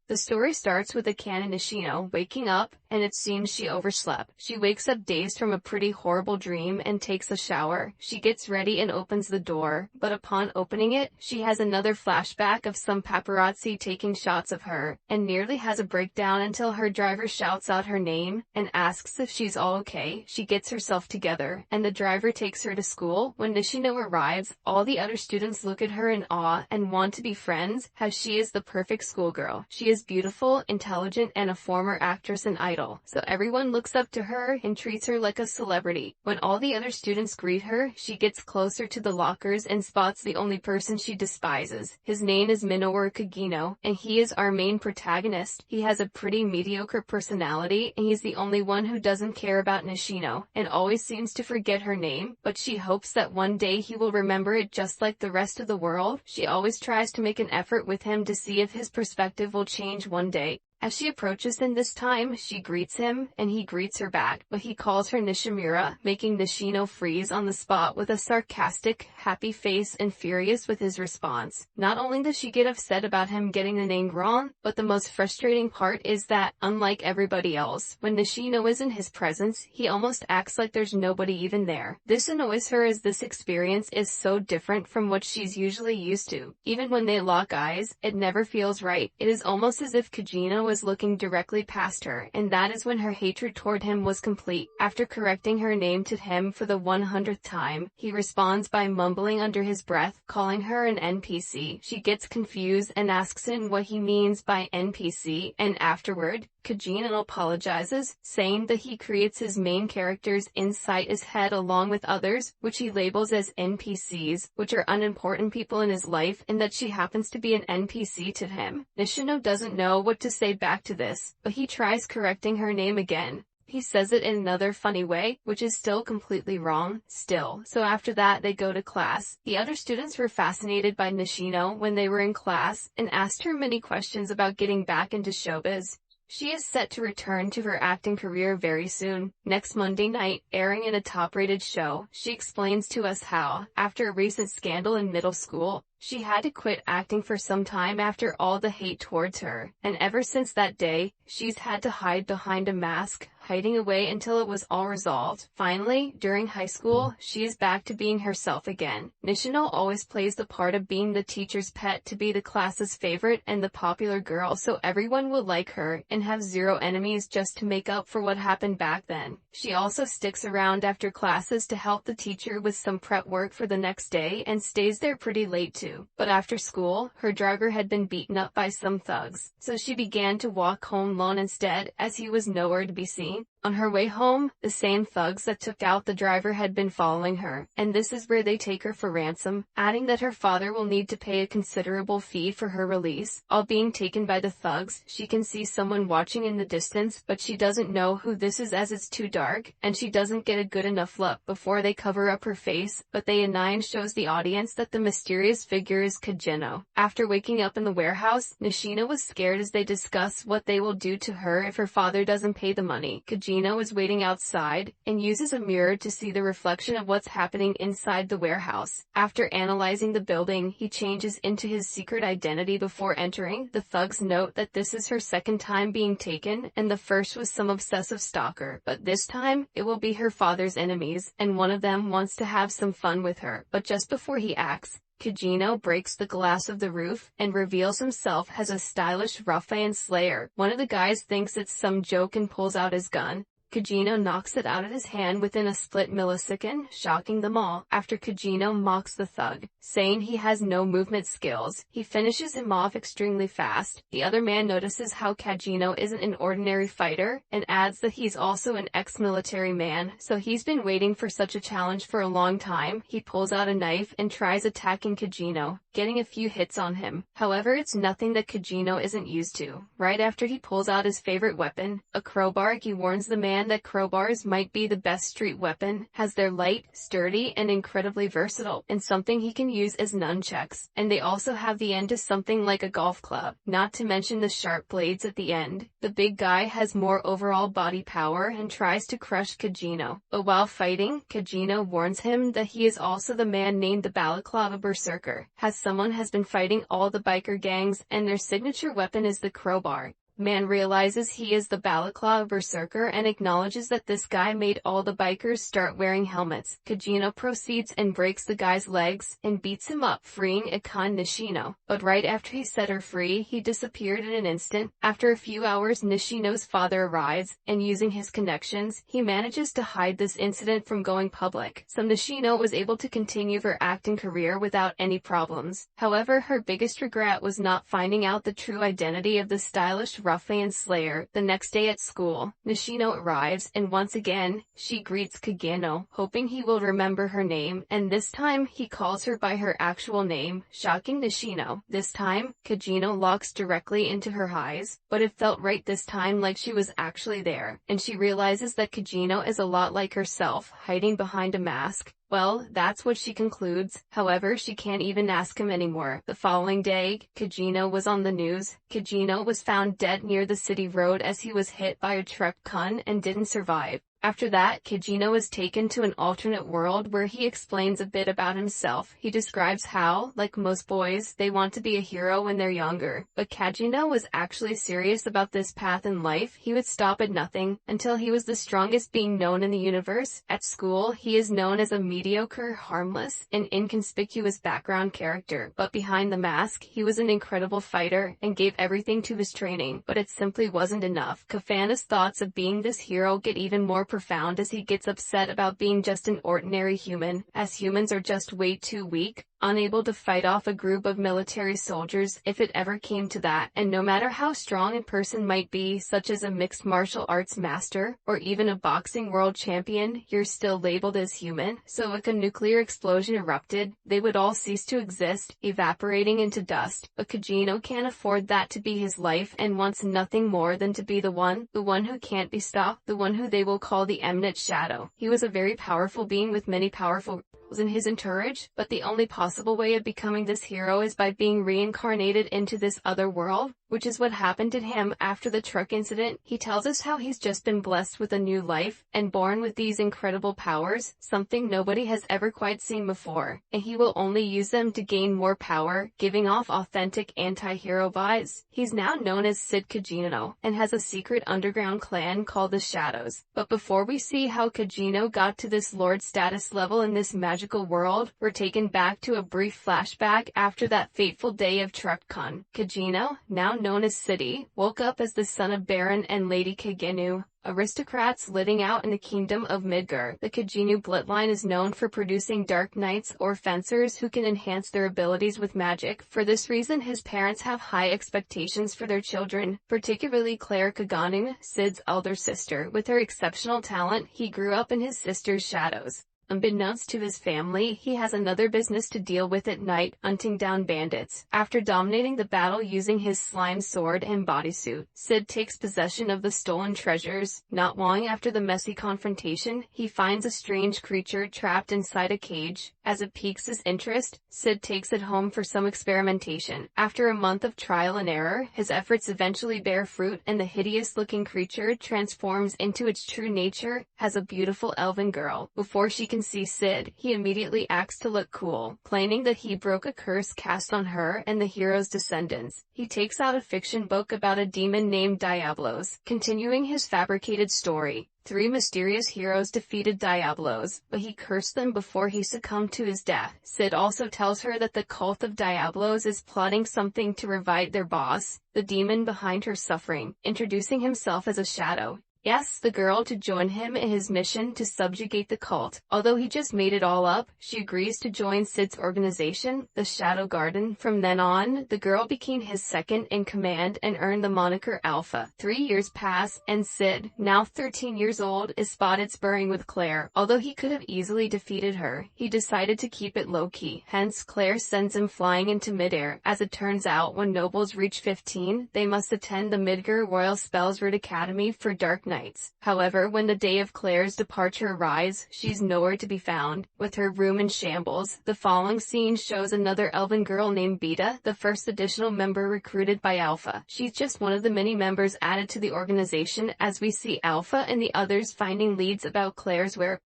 The story starts with Akane Nishino waking up, and it seems she overslept. She wakes up dazed from a pretty horrible dream and takes a shower. She gets ready and opens the door, but upon opening it, she has another flashback of some paparazzi taking shots of her, and nearly has a breakdown until her driver shouts out her name and asks if she's all okay. She gets herself together, and the driver takes her to school. When Nishino arrives, all the other students look at her in awe and want to be friends, as she is the perfect schoolgirl. She is beautiful, intelligent, and a former actress and idol, so everyone looks up to her and treats her like a celebrity. When all the other students greet her, she gets closer to the lockers and spots the only person she despises. His name is Minoru Kagino, and he is our main protagonist. He has a pretty mediocre personality, and he's the only one who doesn't care about Nishino, and always seems to forget her name, but she hopes that one day he will remember it just like the rest of the world. She always tries to make an effort with him to see if his perspective will change one day. As she approaches him this time, she greets him, and he greets her back, but he calls her Nishimura, making Nishino freeze on the spot with a sarcastic, happy face and furious with his response. Not only does she get upset about him getting the name wrong, but the most frustrating part is that, unlike everybody else, when Nishino is in his presence, he almost acts like there's nobody even there. This annoys her as this experience is so different from what she's usually used to. Even when they lock eyes, it never feels right. It is almost as if Kagino was looking directly past her, and that is when her hatred toward him was complete. After correcting her name to him for the 100th time, he responds by mumbling under his breath, calling her an NPC. She gets confused and asks him what he means by NPC, and afterward, Kagino apologizes, saying that he creates his main characters inside his head along with others, which he labels as NPCs, which are unimportant people in his life, and that she happens to be an NPC to him. Nishino doesn't know what to say back to this, but he tries correcting her name again. He says it in another funny way, which is still completely wrong, still. So after that they go to class. The other students were fascinated by Nishino when they were in class, and asked her many questions about getting back into showbiz. She is set to return to her acting career very soon. Next Monday night, airing in a top-rated show, she explains to us how, after a recent scandal in middle school, she had to quit acting for some time after all the hate towards her, and ever since that day, she's had to hide behind a mask, hiding away until it was all resolved. Finally, during high school, she is back to being herself again. Nishino always plays the part of being the teacher's pet to be the class's favorite and the popular girl, so everyone will like her and have zero enemies just to make up for what happened back then. She also sticks around after classes to help the teacher with some prep work for the next day and stays there pretty late too. But after school, her driver had been beaten up by some thugs, so she began to walk home alone instead, as he was nowhere to be seen. On her way home, the same thugs that took out the driver had been following her, and this is where they take her for ransom, adding that her father will need to pay a considerable fee for her release. All being taken by the thugs, she can see someone watching in the distance, but she doesn't know who this is as it's too dark, and she doesn't get a good enough look before they cover up her face, but they A9 shows the audience that the mysterious figure is Kagino. After waking up in the warehouse, Nishino was scared as they discuss what they will do to her if her father doesn't pay the money. Kagino is waiting outside, and uses a mirror to see the reflection of what's happening inside the warehouse. After analyzing the building, he changes into his secret identity before entering. The thugs note that this is her second time being taken, and the first was some obsessive stalker, but this time, it will be her father's enemies, and one of them wants to have some fun with her. But just before he acts, Kagino breaks the glass of the roof and reveals himself as a stylish ruffian slayer. One of the guys thinks it's some joke and pulls out his gun. Kagino knocks it out of his hand within a split millisecond, shocking them all. After Kagino mocks the thug, saying he has no movement skills, he finishes him off extremely fast. The other man notices how Kagino isn't an ordinary fighter, and adds that he's also an ex-military man, so he's been waiting for such a challenge for a long time. He pulls out a knife and tries attacking Kagino, getting a few hits on him. However, it's nothing that Kagino isn't used to. Right after he pulls out his favorite weapon, a crowbar, he warns the man understand that crowbars might be the best street weapon, as they're light, sturdy, and incredibly versatile, and something he can use as nunchucks, and they also have the end to something like a golf club, not to mention the sharp blades at the end. The big guy has more overall body power and tries to crush Kajino, but while fighting, Kajino warns him that he is also the man named the Balaclava Berserker, as someone has been fighting all the biker gangs and their signature weapon is the crowbar. Man realizes he is the Balaclava Berserker and acknowledges that this guy made all the bikers start wearing helmets. Kajino proceeds and breaks the guy's legs and beats him up, freeing Akane Nishino. But right after he set her free, he disappeared in an instant. After a few hours, Nishino's father arrives, and using his connections, he manages to hide this incident from going public. So Nishino was able to continue her acting career without any problems. However, her biggest regret was not finding out the true identity of the stylish ruffian slayer. The next day at school, Nishino arrives, and once again, she greets Kageno, hoping he will remember her name, and this time, he calls her by her actual name, shocking Nishino. This time, Kageno looks directly into her eyes, but it felt right this time like she was actually there, and she realizes that Kageno is a lot like herself, hiding behind a mask. Well, that's what she concludes. However, she can't even ask him anymore. The following day, Kajino was on the news. Kajino was found dead near the city road as he was hit by a truck and didn't survive. After that, Kajino is taken to an alternate world where he explains a bit about himself. He describes how, like most boys, they want to be a hero when they're younger. But Kajino was actually serious about this path in life. He would stop at nothing until he was the strongest being known in the universe. At school, he is known as a mediocre, harmless, and inconspicuous background character. But behind the mask, he was an incredible fighter and gave everything to his training. But it simply wasn't enough. Kafana's thoughts of being this hero get even more profound as he gets upset about being just an ordinary human, as humans are just way too weak, unable to fight off a group of military soldiers if it ever came to that, and no matter how strong a person might be, such as a mixed martial arts master, or even a boxing world champion, you're still labeled as human. So if a nuclear explosion erupted, they would all cease to exist, evaporating into dust. But Kajino can't afford that to be his life and wants nothing more than to be the one who can't be stopped, the one who they will call the eminent shadow. He was a very powerful being with many powerful in his entourage, but the only possible way of becoming this hero is by being reincarnated into this other world, which is what happened to him after the truck incident. He tells us how he's just been blessed with a new life, and born with these incredible powers, something nobody has ever quite seen before, and he will only use them to gain more power, giving off authentic anti-hero vibes. He's now known as Sid Kajino, and has a secret underground clan called the Shadows. But before we see how Kajino got to this lord status level in this magical world, we're taken back to a brief flashback after that fateful day of TruckCon. Kajino, now known as City, woke up as the son of Baron and Lady Kagenu, aristocrats living out in the kingdom of Midgar. The Kajinu bloodline is known for producing dark knights or fencers who can enhance their abilities with magic. For this reason, his parents have high expectations for their children, particularly Claire Kaganu, Sid's elder sister. With her exceptional talent, he grew up in his sister's shadows. Unbeknownst to his family, he has another business to deal with at night, hunting down bandits. After dominating the battle using his slime sword and bodysuit, Sid takes possession of the stolen treasures. Not long after the messy confrontation, he finds a strange creature trapped inside a cage. As it piques his interest, Sid takes it home for some experimentation. After a month of trial and error, his efforts eventually bear fruit, and the hideous-looking creature transforms into its true nature as a beautiful elven girl. Before she can see Sid, he immediately acts to look cool, claiming that he broke a curse cast on her and the hero's descendants. He takes out a fiction book about a demon named Diablos, continuing his fabricated story. 3 mysterious heroes defeated Diablos, but he cursed them before he succumbed to his death. Sid also tells her that the cult of Diablos is plotting something to revive their boss, the demon behind her suffering, introducing himself as a shadow. He asks the girl to join him in his mission to subjugate the cult. Although he just made it all up, she agrees to join Sid's organization, the Shadow Garden. From then on, the girl became his second in command and earned the moniker Alpha. 3 years pass, and Sid, now 13 years old, is spotted sparring with Claire. Although he could have easily defeated her, he decided to keep it low-key. Hence, Claire sends him flying into midair. As it turns out, when nobles reach 15, they must attend the Midgar Royal Spellsword Academy for Dark nights. However, when the day of Claire's departure arrives, she's nowhere to be found, with her room in shambles. The following scene shows another elven girl named Beta, the first additional member recruited by Alpha. She's just one of the many members added to the organization, as we see Alpha and the others finding leads about Claire's whereabouts.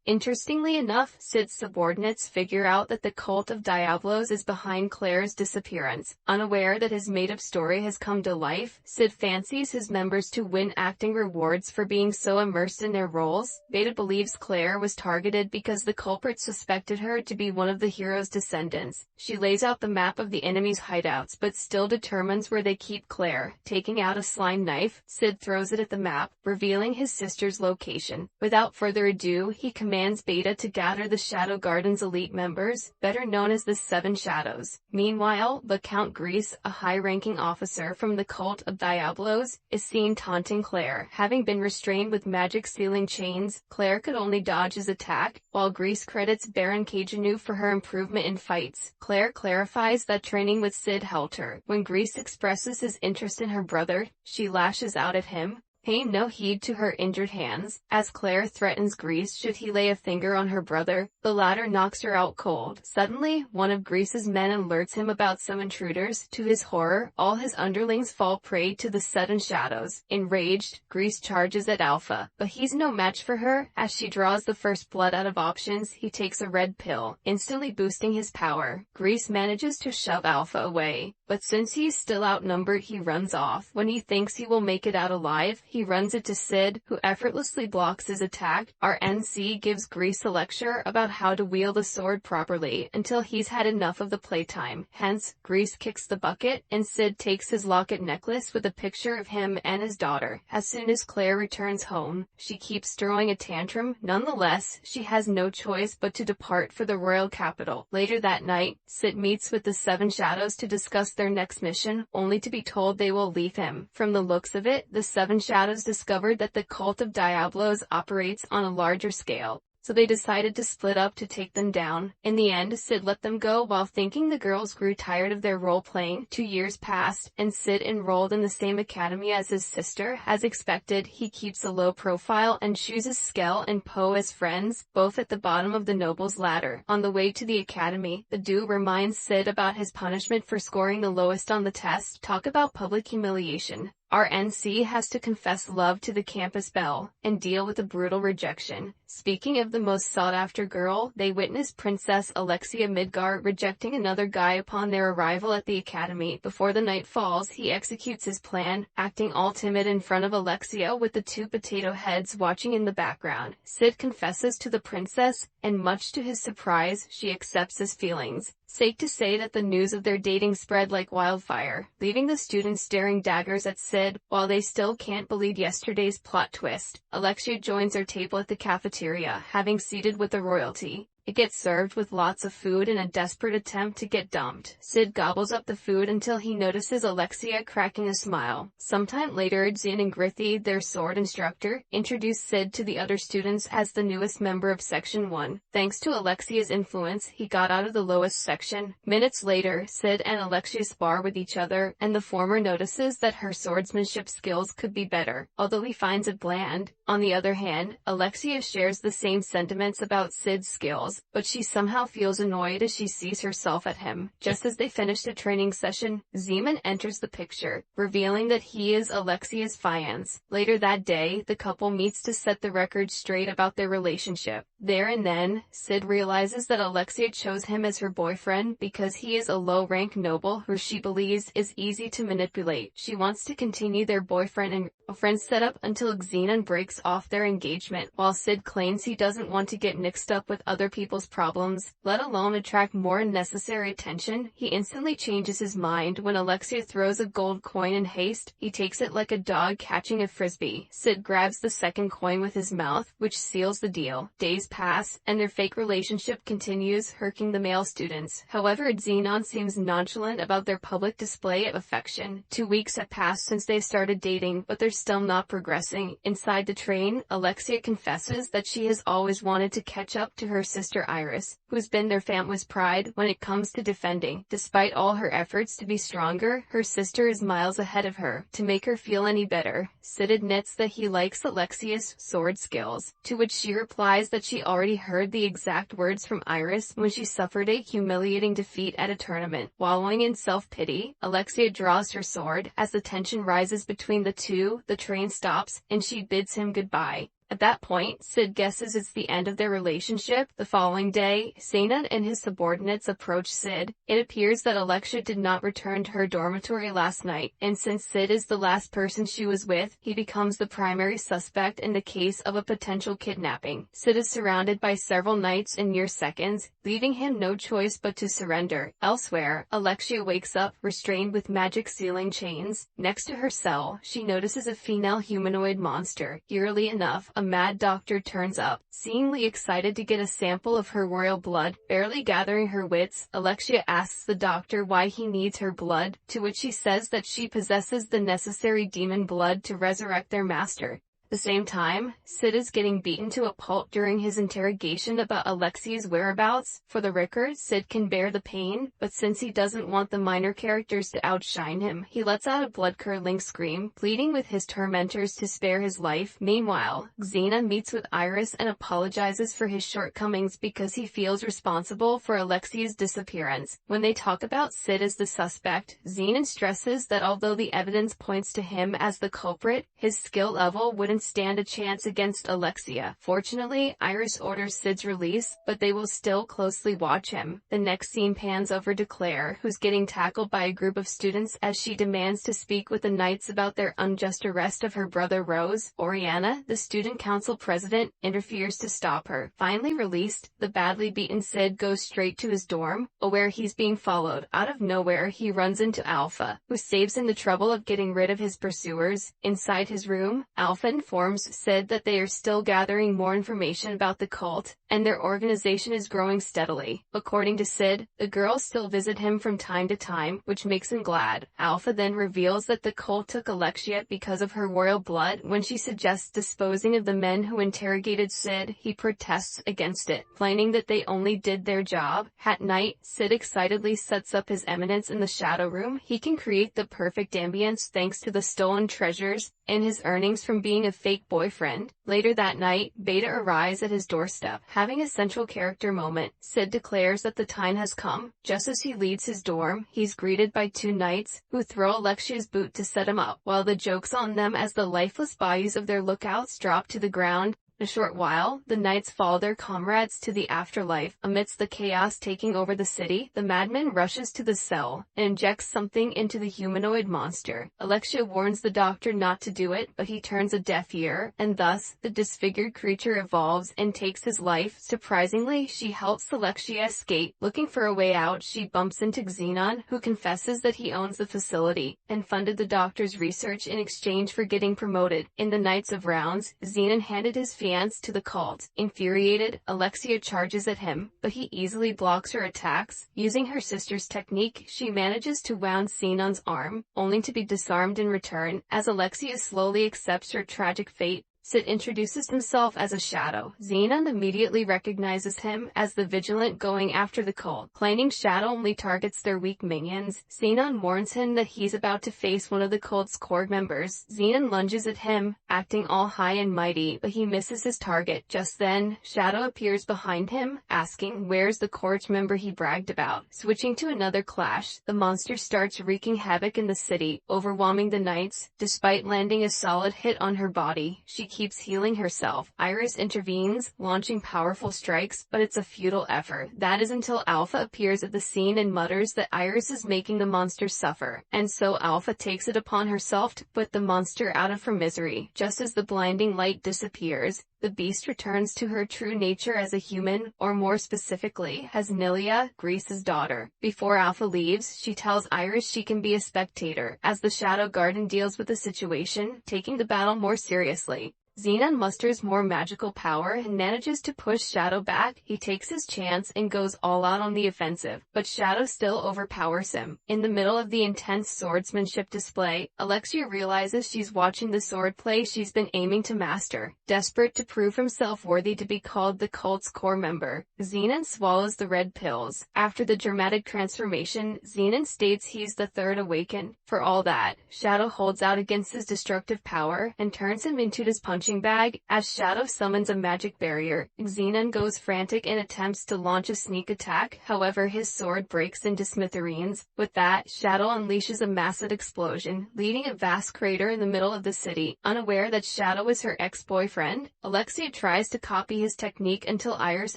Interestingly enough, Sid's subordinates figure out that the cult of Diablos is behind Claire's disappearance. Unaware that his made-up story has come to life, Sid fancies his members to win acting rewards for being so immersed in their roles. Beta believes Claire was targeted because the culprit suspected her to be one of the hero's descendants. She lays out the map of the enemy's hideouts but still determines where they keep Claire. Taking out a slime knife, Sid throws it at the map, revealing his sister's location. Without further ado, he commands Beta to gather the Shadow Garden's elite members, better known as the Seven Shadows. Meanwhile, the Count Grease, a high-ranking officer from the cult of Diablos, is seen taunting Claire. Having been restrained with magic sealing chains, Claire could only dodge his attack, while Grease credits Baron Cajanu for her improvement in fights. Claire clarifies that training with Sid helped her. When Grease expresses his interest in her brother, she lashes out at him, paying no heed to her injured hands. As Claire threatens Grease should he lay a finger on her brother, the latter knocks her out cold. Suddenly, one of Grease's men alerts him about some intruders. To his horror, all his underlings fall prey to the Seven Shadows. Enraged, Grease charges at Alpha, but he's no match for her. As she draws the first blood out of options, he takes a red pill, instantly boosting his power. Grease manages to shove Alpha away, but since he's still outnumbered, he runs off. When he thinks he will make it out alive, he runs it to Sid, who effortlessly blocks his attack. Our NC gives Grease a lecture about how to wield a sword properly until he's had enough of the playtime. Hence, Grease kicks the bucket, and Sid takes his locket necklace with a picture of him and his daughter. As soon as Claire returns home, she keeps throwing a tantrum. Nonetheless, she has no choice but to depart for the royal capital. Later that night, Sid meets with the Seven Shadows to discuss their next mission, only to be told they will leave him. From the looks of it, the Seven Shadows discovered that the cult of Diablos operates on a larger scale, so they decided to split up to take them down. In the end, Sid let them go while thinking the girls grew tired of their role-playing. 2 years passed, and Sid enrolled in the same academy as his sister. As expected, he keeps a low profile and chooses Skell and Poe as friends, both at the bottom of the nobles ladder. On the way to the academy, the duo reminds Sid about his punishment for scoring the lowest on the test. Talk about public humiliation. Our NC has to confess love to the campus belle and deal with a brutal rejection. Speaking of the most sought-after girl, they witness Princess Alexia Midgar rejecting another guy upon their arrival at the academy. Before the night falls, he executes his plan, acting all timid in front of Alexia with the two potato heads watching in the background. Sid confesses to the princess, and much to his surprise, she accepts his feelings. Safe to say that the news of their dating spread like wildfire, leaving the students staring daggers at Sid, while they still can't believe yesterday's plot twist. Alexia joins their table at the cafeteria, having seated with the royalty. It gets served with lots of food in a desperate attempt to get dumped. Sid gobbles up the food until he notices Alexia cracking a smile. Sometime later, Zin and Grithy, their sword instructor, introduce Sid to the other students as the newest member of Section 1. Thanks to Alexia's influence, he got out of the lowest section. Minutes later, Sid and Alexia spar with each other, and the former notices that her swordsmanship skills could be better, although he finds it bland. On the other hand, Alexia shares the same sentiments about Sid's skills, but she somehow feels annoyed as she sees herself at him. Just as they finished a training session, Zeman enters the picture, revealing that he is Alexia's fiancé. Later that day, the couple meets to set the record straight about their relationship. There and then, Sid realizes that Alexia chose him as her boyfriend because he is a low-rank noble who she believes is easy to manipulate. She wants to continue their boyfriend and girlfriend setup until Xenon breaks off their engagement, while Sid claims he doesn't want to get mixed up with other people's problems, let alone attract more unnecessary attention. He instantly changes his mind when Alexia throws a gold coin in haste. He takes it like a dog catching a frisbee. Sid grabs the second coin with his mouth, which seals the deal. Days pass, and their fake relationship continues, irking the male students. However, Xenon seems nonchalant about their public display of affection. 2 weeks have passed since they started dating, but they're still not progressing. Inside the train, Alexia confesses that she has always wanted to catch up to her sister sister Iris, who's been their family's pride when it comes to defending. Despite all her efforts to be stronger, her sister is miles ahead of her. To make her feel any better, Sid admits that he likes Alexia's sword skills, to which she replies that she already heard the exact words from Iris when she suffered a humiliating defeat at a tournament. Wallowing in self-pity, Alexia draws her sword. As the tension rises between the two, the train stops, and she bids him goodbye. At that point, Sid guesses it's the end of their relationship. The following day, Zenon and his subordinates approach Sid. It appears that Alexia did not return to her dormitory last night, and since Sid is the last person she was with, he becomes the primary suspect in the case of a potential kidnapping. Sid is surrounded by several knights in mere seconds, leaving him no choice but to surrender. Elsewhere, Alexia wakes up, restrained with magic sealing chains. Next to her cell, she notices a female humanoid monster. Eerily enough, a mad doctor turns up, seemingly excited to get a sample of her royal blood. Barely gathering her wits, Alexia asks the doctor why he needs her blood, to which he says that she possesses the necessary demon blood to resurrect their master. At the same time, Sid is getting beaten to a pulp during his interrogation about Alexia's whereabouts. For the record, Sid can bear the pain, but since he doesn't want the minor characters to outshine him, he lets out a blood-curdling scream, pleading with his tormentors to spare his life. Meanwhile, Xena meets with Iris and apologizes for his shortcomings because he feels responsible for Alexia's disappearance. When they talk about Sid as the suspect, Xenon stresses that although the evidence points to him as the culprit, his skill level wouldn't stand a chance against Alexia. Fortunately, Iris orders Sid's release, but they will still closely watch him. The next scene pans over to Claire, who's getting tackled by a group of students as she demands to speak with the knights about their unjust arrest of her brother Rose. Oriana, the student council president, interferes to stop her. Finally released, the badly beaten Sid goes straight to his dorm, aware he's being followed. Out of nowhere, he runs into Alpha, who saves him the trouble of getting rid of his pursuers. Inside his room, Alpha informs Sid that they are still gathering more information about the cult, and their organization is growing steadily. According to Sid, the girls still visit him from time to time, which makes him glad. Alpha then reveals that the cult took Alexia because of her royal blood. When she suggests disposing of the men who interrogated Sid, he protests against it, claiming that they only did their job. At night, Sid excitedly sets up his eminence in the shadow room. He can create the perfect ambience thanks to the stolen treasures and his earnings from being a fake boyfriend. Later that night, Beta arrives at his doorstep. Having a central character moment, Sid declares that the time has come. Just as he leaves his dorm, he's greeted by two knights, who throw Alexia's boot to set him up, while the joke's on them as the lifeless bodies of their lookouts drop to the ground. In a short while, the knights follow their comrades to the afterlife. Amidst the chaos taking over the city, the madman rushes to the cell and injects something into the humanoid monster. Alexia warns the doctor not to do it, but he turns a deaf ear, and thus, the disfigured creature evolves and takes his life. Surprisingly, she helps Alexia escape. Looking for a way out, she bumps into Xenon, who confesses that he owns the facility and funded the doctor's research in exchange for getting promoted. In the Knights of Rounds, Xenon handed his fiancé to the cult. Infuriated, Alexia charges at him, but he easily blocks her attacks. Using her sister's technique, she manages to wound Xenon's arm, only to be disarmed in return. As Alexia slowly accepts her tragic fate, Sid introduces himself as a shadow. Xenon immediately recognizes him as the Vigilant going after the cult, claiming Shadow only targets their weak minions. Xenon warns him that he's about to face one of the cult's core members. Xenon lunges at him, acting all high and mighty, but he misses his target. Just then, Shadow appears behind him, asking where's the court's member he bragged about. Switching to another clash, the monster starts wreaking havoc in the city, overwhelming the knights. Despite landing a solid hit on her body, she keeps healing herself. Iris intervenes, launching powerful strikes, but it's a futile effort. That is until Alpha appears at the scene and mutters that Iris is making the monster suffer, and so Alpha takes it upon herself to put the monster out of her misery. Just as the blinding light disappears, the beast returns to her true nature as a human, or more specifically, as Nilia, Greece's daughter. Before Alpha leaves, she tells Iris she can be a spectator, as the Shadow Garden deals with the situation, taking the battle more seriously. Xenon musters more magical power and manages to push Shadow back. He takes his chance and goes all out on the offensive, but Shadow still overpowers him. In the middle of the intense swordsmanship display, Alexia realizes she's watching the swordplay she's been aiming to master. Desperate to prove himself worthy to be called the cult's core member, Xenon swallows the red pills. After the dramatic transformation, Xenon states he's the third awakened. For all that, Shadow holds out against his destructive power and turns him into his punching bag. As Shadow summons a magic barrier, Xenon goes frantic and attempts to launch a sneak attack. However, his sword breaks into smithereens. With that, Shadow unleashes a massive explosion, leaving a vast crater in the middle of the city. Unaware that Shadow is her ex-boyfriend, Alexia tries to copy his technique until Iris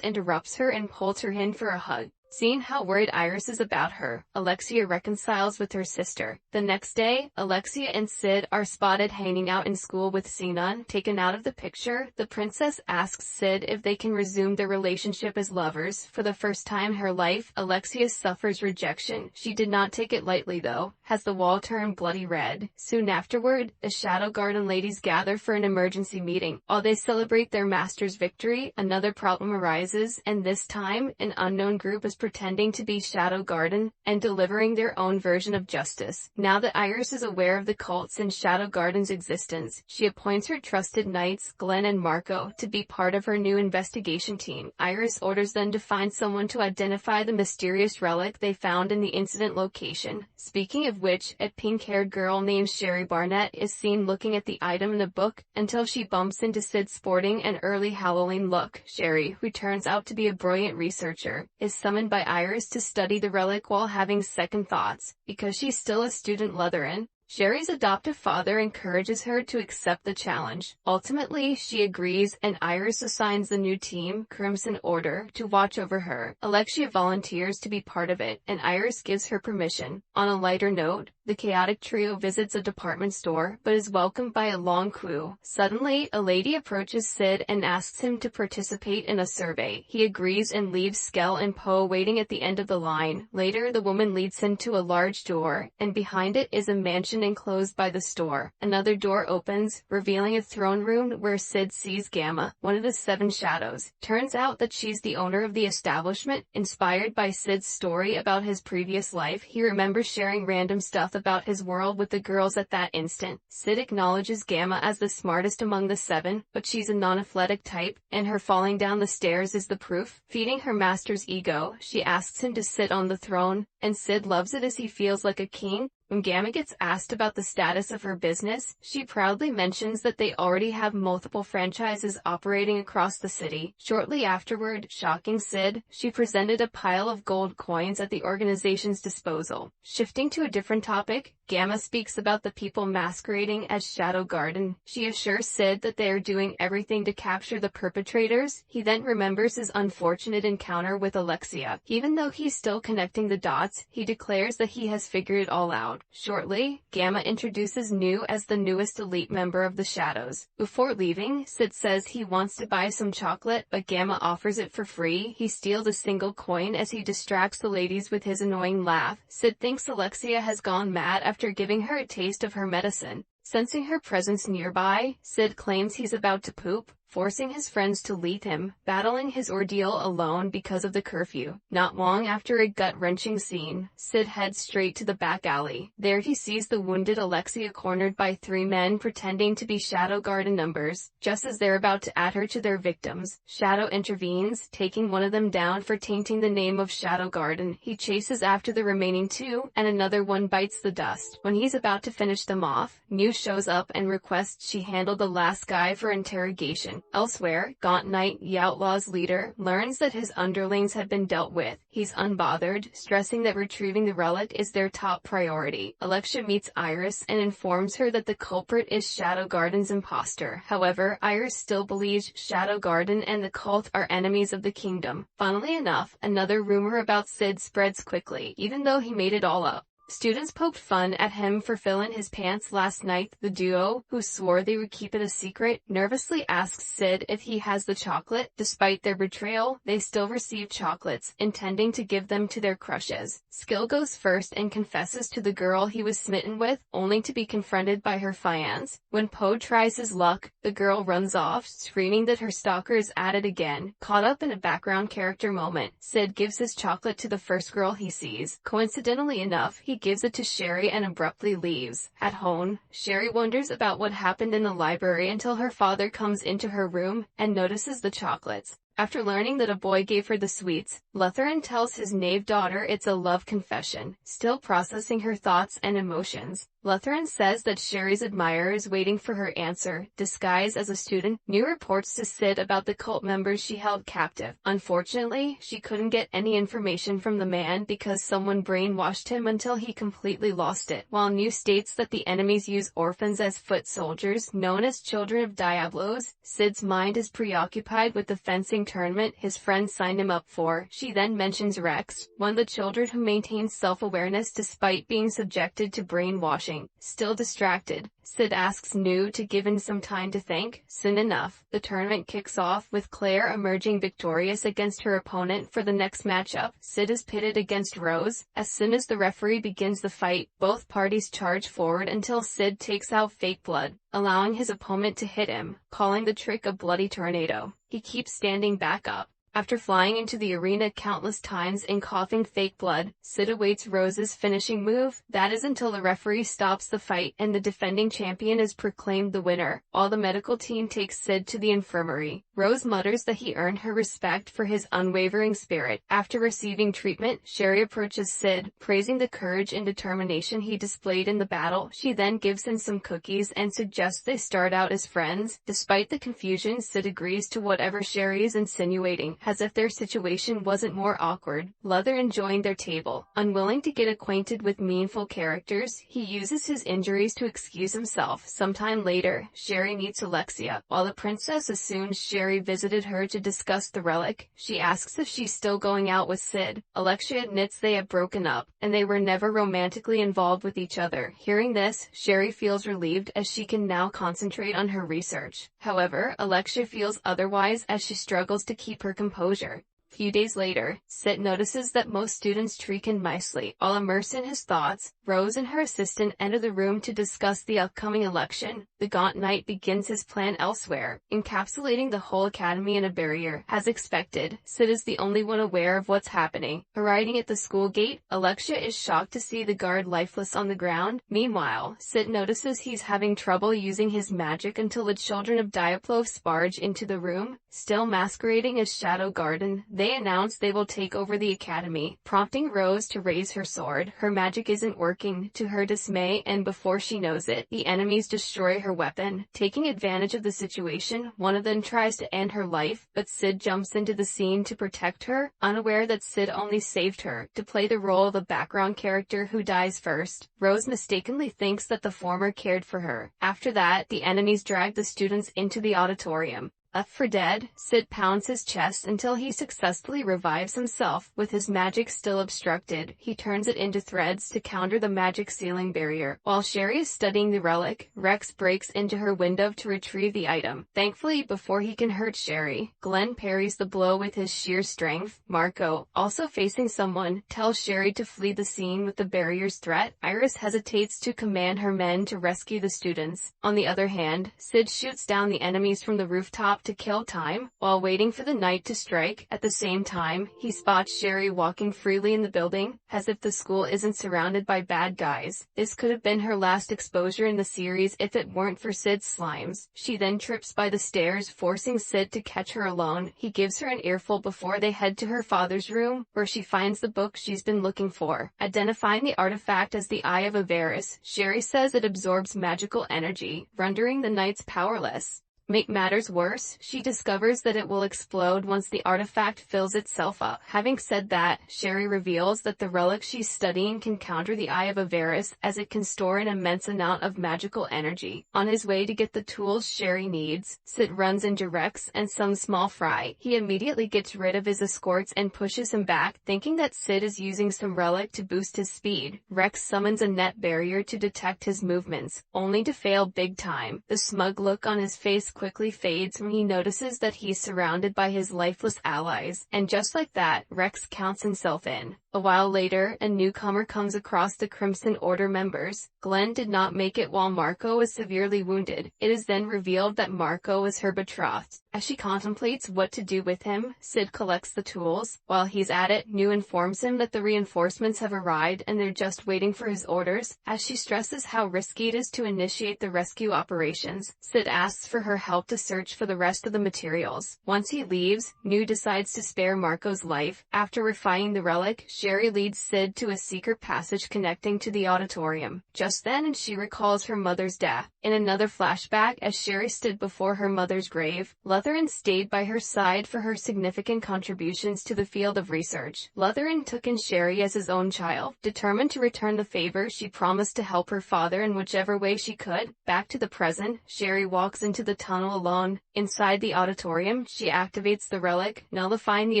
interrupts her and pulls her in for a hug. Seeing how worried Iris is about her, Alexia reconciles with her sister. The next day, Alexia and Sid are spotted hanging out in school with Xenon. Taken out of the picture, the princess asks Sid if they can resume their relationship as lovers. For the first time in her life, Alexia suffers rejection. She did not take it lightly though, as the wall turned bloody red. Soon afterward, the Shadow Garden ladies gather for an emergency meeting. While they celebrate their master's victory, another problem arises, and this time, an unknown group is pretending to be Shadow Garden and delivering their own version of justice. Now that Iris is aware of the cults and Shadow Garden's existence, she appoints her trusted knights, Glenn and Marco, to be part of her new investigation team. Iris orders them to find someone to identify the mysterious relic they found in the incident location. Speaking of which, a pink-haired girl named Sherry Barnett is seen looking at the item in the book until she bumps into Sid sporting an early Halloween look. Sherry, who turns out to be a brilliant researcher, is summoned by Iris to study the relic while having second thoughts. Because she's still a student Lutheran, Sherry's adoptive father encourages her to accept the challenge. Ultimately, she agrees, and Iris assigns the new team, Crimson Order, to watch over her. Alexia volunteers to be part of it, and Iris gives her permission. On a lighter note, the chaotic trio visits a department store, but is welcomed by a long queue. Suddenly, a lady approaches Sid and asks him to participate in a survey. He agrees and leaves Skell and Poe waiting at the end of the line. Later, the woman leads him to a large door, and behind it is a mansion enclosed by the store. Another door opens, revealing a throne room where Sid sees Gamma, one of the 7 shadows. Turns out that she's the owner of the establishment. Inspired by Sid's story about his previous life, he remembers sharing random stuff about his world with the girls at that instant. Sid acknowledges Gamma as the smartest among the 7, but she's a non-athletic type, and her falling down the stairs is the proof. Feeding her master's ego, she asks him to sit on the throne, and Sid loves it as he feels like a king. When Gamma gets asked about the status of her business, she proudly mentions that they already have multiple franchises operating across the city. Shortly afterward, shocking Sid, she presented a pile of gold coins at the organization's disposal. Shifting to a different topic, Gamma speaks about the people masquerading as Shadow Garden. She assures Sid that they are doing everything to capture the perpetrators. He then remembers his unfortunate encounter with Alexia. Even though he's still connecting the dots, he declares that he has figured it all out. Shortly, Gamma introduces New as the newest elite member of the Shadows. Before leaving, Sid says he wants to buy some chocolate, but Gamma offers it for free. He steals a single coin as he distracts the ladies with his annoying laugh. Sid thinks Alexia has gone mad after giving her a taste of her medicine. Sensing her presence nearby, Sid claims he's about to poop, forcing his friends to leave him, battling his ordeal alone because of the curfew. Not long after a gut-wrenching scene, Sid heads straight to the back alley. There he sees the wounded Alexia cornered by 3 men pretending to be Shadow Garden numbers. Just as they're about to add her to their victims, Shadow intervenes, taking one of them down for tainting the name of Shadow Garden. He chases after the remaining 2, and another one bites the dust. When he's about to finish them off, New shows up and requests she handle the last guy for interrogation. Elsewhere, Gaunt Knight, the Outlaw's leader, learns that his underlings have been dealt with. He's unbothered, stressing that retrieving the relic is their top priority. Alexia meets Iris and informs her that the culprit is Shadow Garden's imposter. However, Iris still believes Shadow Garden and the cult are enemies of the kingdom. Funnily enough, another rumor about Sid spreads quickly, even though he made it all up. Students poked fun at him for filling his pants last night. The duo, who swore they would keep it a secret, nervously asks Sid if he has the chocolate. Despite their betrayal, they still receive chocolates, intending to give them to their crushes. Skill goes first and confesses to the girl he was smitten with, only to be confronted by her fiancé. When Poe tries his luck, the girl runs off, screaming that her stalker is at it again. Caught up in a background character moment, Sid gives his chocolate to the first girl he sees. Coincidentally enough, he gives it to Sherry and abruptly leaves. At home, Sherry wonders about what happened in the library until her father comes into her room and notices the chocolates. After learning that a boy gave her the sweets, Lutheran tells his naive daughter it's a love confession. Still processing her thoughts and emotions, Lutheran says that Sherry's admirer is waiting for her answer, disguised as a student. New reports to Sid about the cult members she held captive. Unfortunately, she couldn't get any information from the man because someone brainwashed him until he completely lost it. While New states that the enemies use orphans as foot soldiers, known as children of Diablos, Sid's mind is preoccupied with the fencing tournament his friend signed him up for. She then mentions Rex, one of the children who maintains self-awareness despite being subjected to brainwashing. Still distracted, Sid asks New to give him some time to think. Soon enough, the tournament kicks off, with Claire emerging victorious against her opponent for the next matchup. Sid is pitted against Rose. As soon as the referee begins the fight, both parties charge forward until Sid takes out fake blood, allowing his opponent to hit him, calling the trick a bloody tornado. He keeps standing back up. After flying into the arena countless times and coughing fake blood, Sid awaits Rose's finishing move. That is until the referee stops the fight and the defending champion is proclaimed the winner. All the medical team takes Sid to the infirmary. Rose mutters that he earned her respect for his unwavering spirit. After receiving treatment, Sherry approaches Sid, praising the courage and determination he displayed in the battle. She then gives him some cookies and suggests they start out as friends. Despite the confusion, Sid agrees to whatever Sherry is insinuating, as if their situation wasn't more awkward. Lutheran joined their table. Unwilling to get acquainted with meaningful characters, he uses his injuries to excuse himself. Sometime later, Sherry meets Alexia. While the princess assumes Sherry visited her to discuss the relic, she asks if she's still going out with Sid. Alexia admits they have broken up, and they were never romantically involved with each other. Hearing this, Sherry feels relieved as she can now concentrate on her research. However, Alexia feels otherwise as she struggles to keep her composure. Few days later, Sid notices that most students treated nicely. While immersed in his thoughts, Rose and her assistant enter the room to discuss the upcoming election. The Gaunt Knight begins his plan elsewhere, encapsulating the whole academy in a barrier. As expected, Sid is the only one aware of what's happening. Arriving at the school gate, Alexia is shocked to see the guard lifeless on the ground. Meanwhile, Sid notices he's having trouble using his magic until the children of Diablos barge into the room. Still masquerading as Shadow Garden, they announce they will take over the academy, prompting Rose to raise her sword. Her magic isn't working, to her dismay, and before she knows it, the enemies destroy her weapon. Taking advantage of the situation, one of them tries to end her life, but Sid jumps into the scene to protect her, unaware that Sid only saved her to play the role of a background character who dies first. Rose mistakenly thinks that the former cared for her. After that, the enemies drag the students into the auditorium. Left for dead, Sid pounds his chest until he successfully revives himself. With his magic still obstructed, he turns it into threads to counter the magic ceiling barrier. While Sherry is studying the relic, Rex breaks into her window to retrieve the item. Thankfully, before he can hurt Sherry, Glenn parries the blow with his sheer strength. Marco, also facing someone, tells Sherry to flee the scene with the barrier's threat. Iris hesitates to command her men to rescue the students. On the other hand, Sid shoots down the enemies from the rooftop to kill time, while waiting for the night to strike. At the same time, he spots Sherry walking freely in the building, as if the school isn't surrounded by bad guys. This could have been her last exposure in the series if it weren't for Sid's slimes. She then trips by the stairs, forcing Sid to catch her alone. He gives her an earful before they head to her father's room, where she finds the book she's been looking for. Identifying the artifact as the Eye of Avaris, Sherry says it absorbs magical energy, rendering the knights powerless. make matters worse, she discovers that it will explode once the artifact fills itself up. Having said that, Sherry reveals that the relic she's studying can counter the Eye of Avaris, as it can store an immense amount of magical energy. On his way to get the tools Sherry needs, Sid runs into Rex and some small fry. He immediately gets rid of his escorts and pushes him back, thinking that Sid is using some relic to boost his speed. Rex summons a net barrier to detect his movements, only to fail big time. The smug look on his face quickly fades when he notices that he's surrounded by his lifeless allies, and just like that, Rex counts himself in. A while later, a newcomer comes across the Crimson Order members. Glenn did not make it while Marco was severely wounded. It is then revealed that Marco is her betrothed. As she contemplates what to do with him, Sid collects the tools. While he's at it, New informs him that the reinforcements have arrived and they're just waiting for his orders. As she stresses how risky it is to initiate the rescue operations, Sid asks for her help to search for the rest of the materials. Once he leaves, New decides to spare Marco's life. After refining the relic, Sherry leads Sid to a secret passage connecting to the auditorium. Just then, she recalls her mother's death. In another flashback, as Sherry stood before her mother's grave, Lutheran stayed by her side for her significant contributions to the field of research. Lutheran took in Sherry as his own child. Determined to return the favor, she promised to help her father in whichever way she could. Back to the present, Sherry walks into the tunnel alone. Inside the auditorium, she activates the relic, nullifying the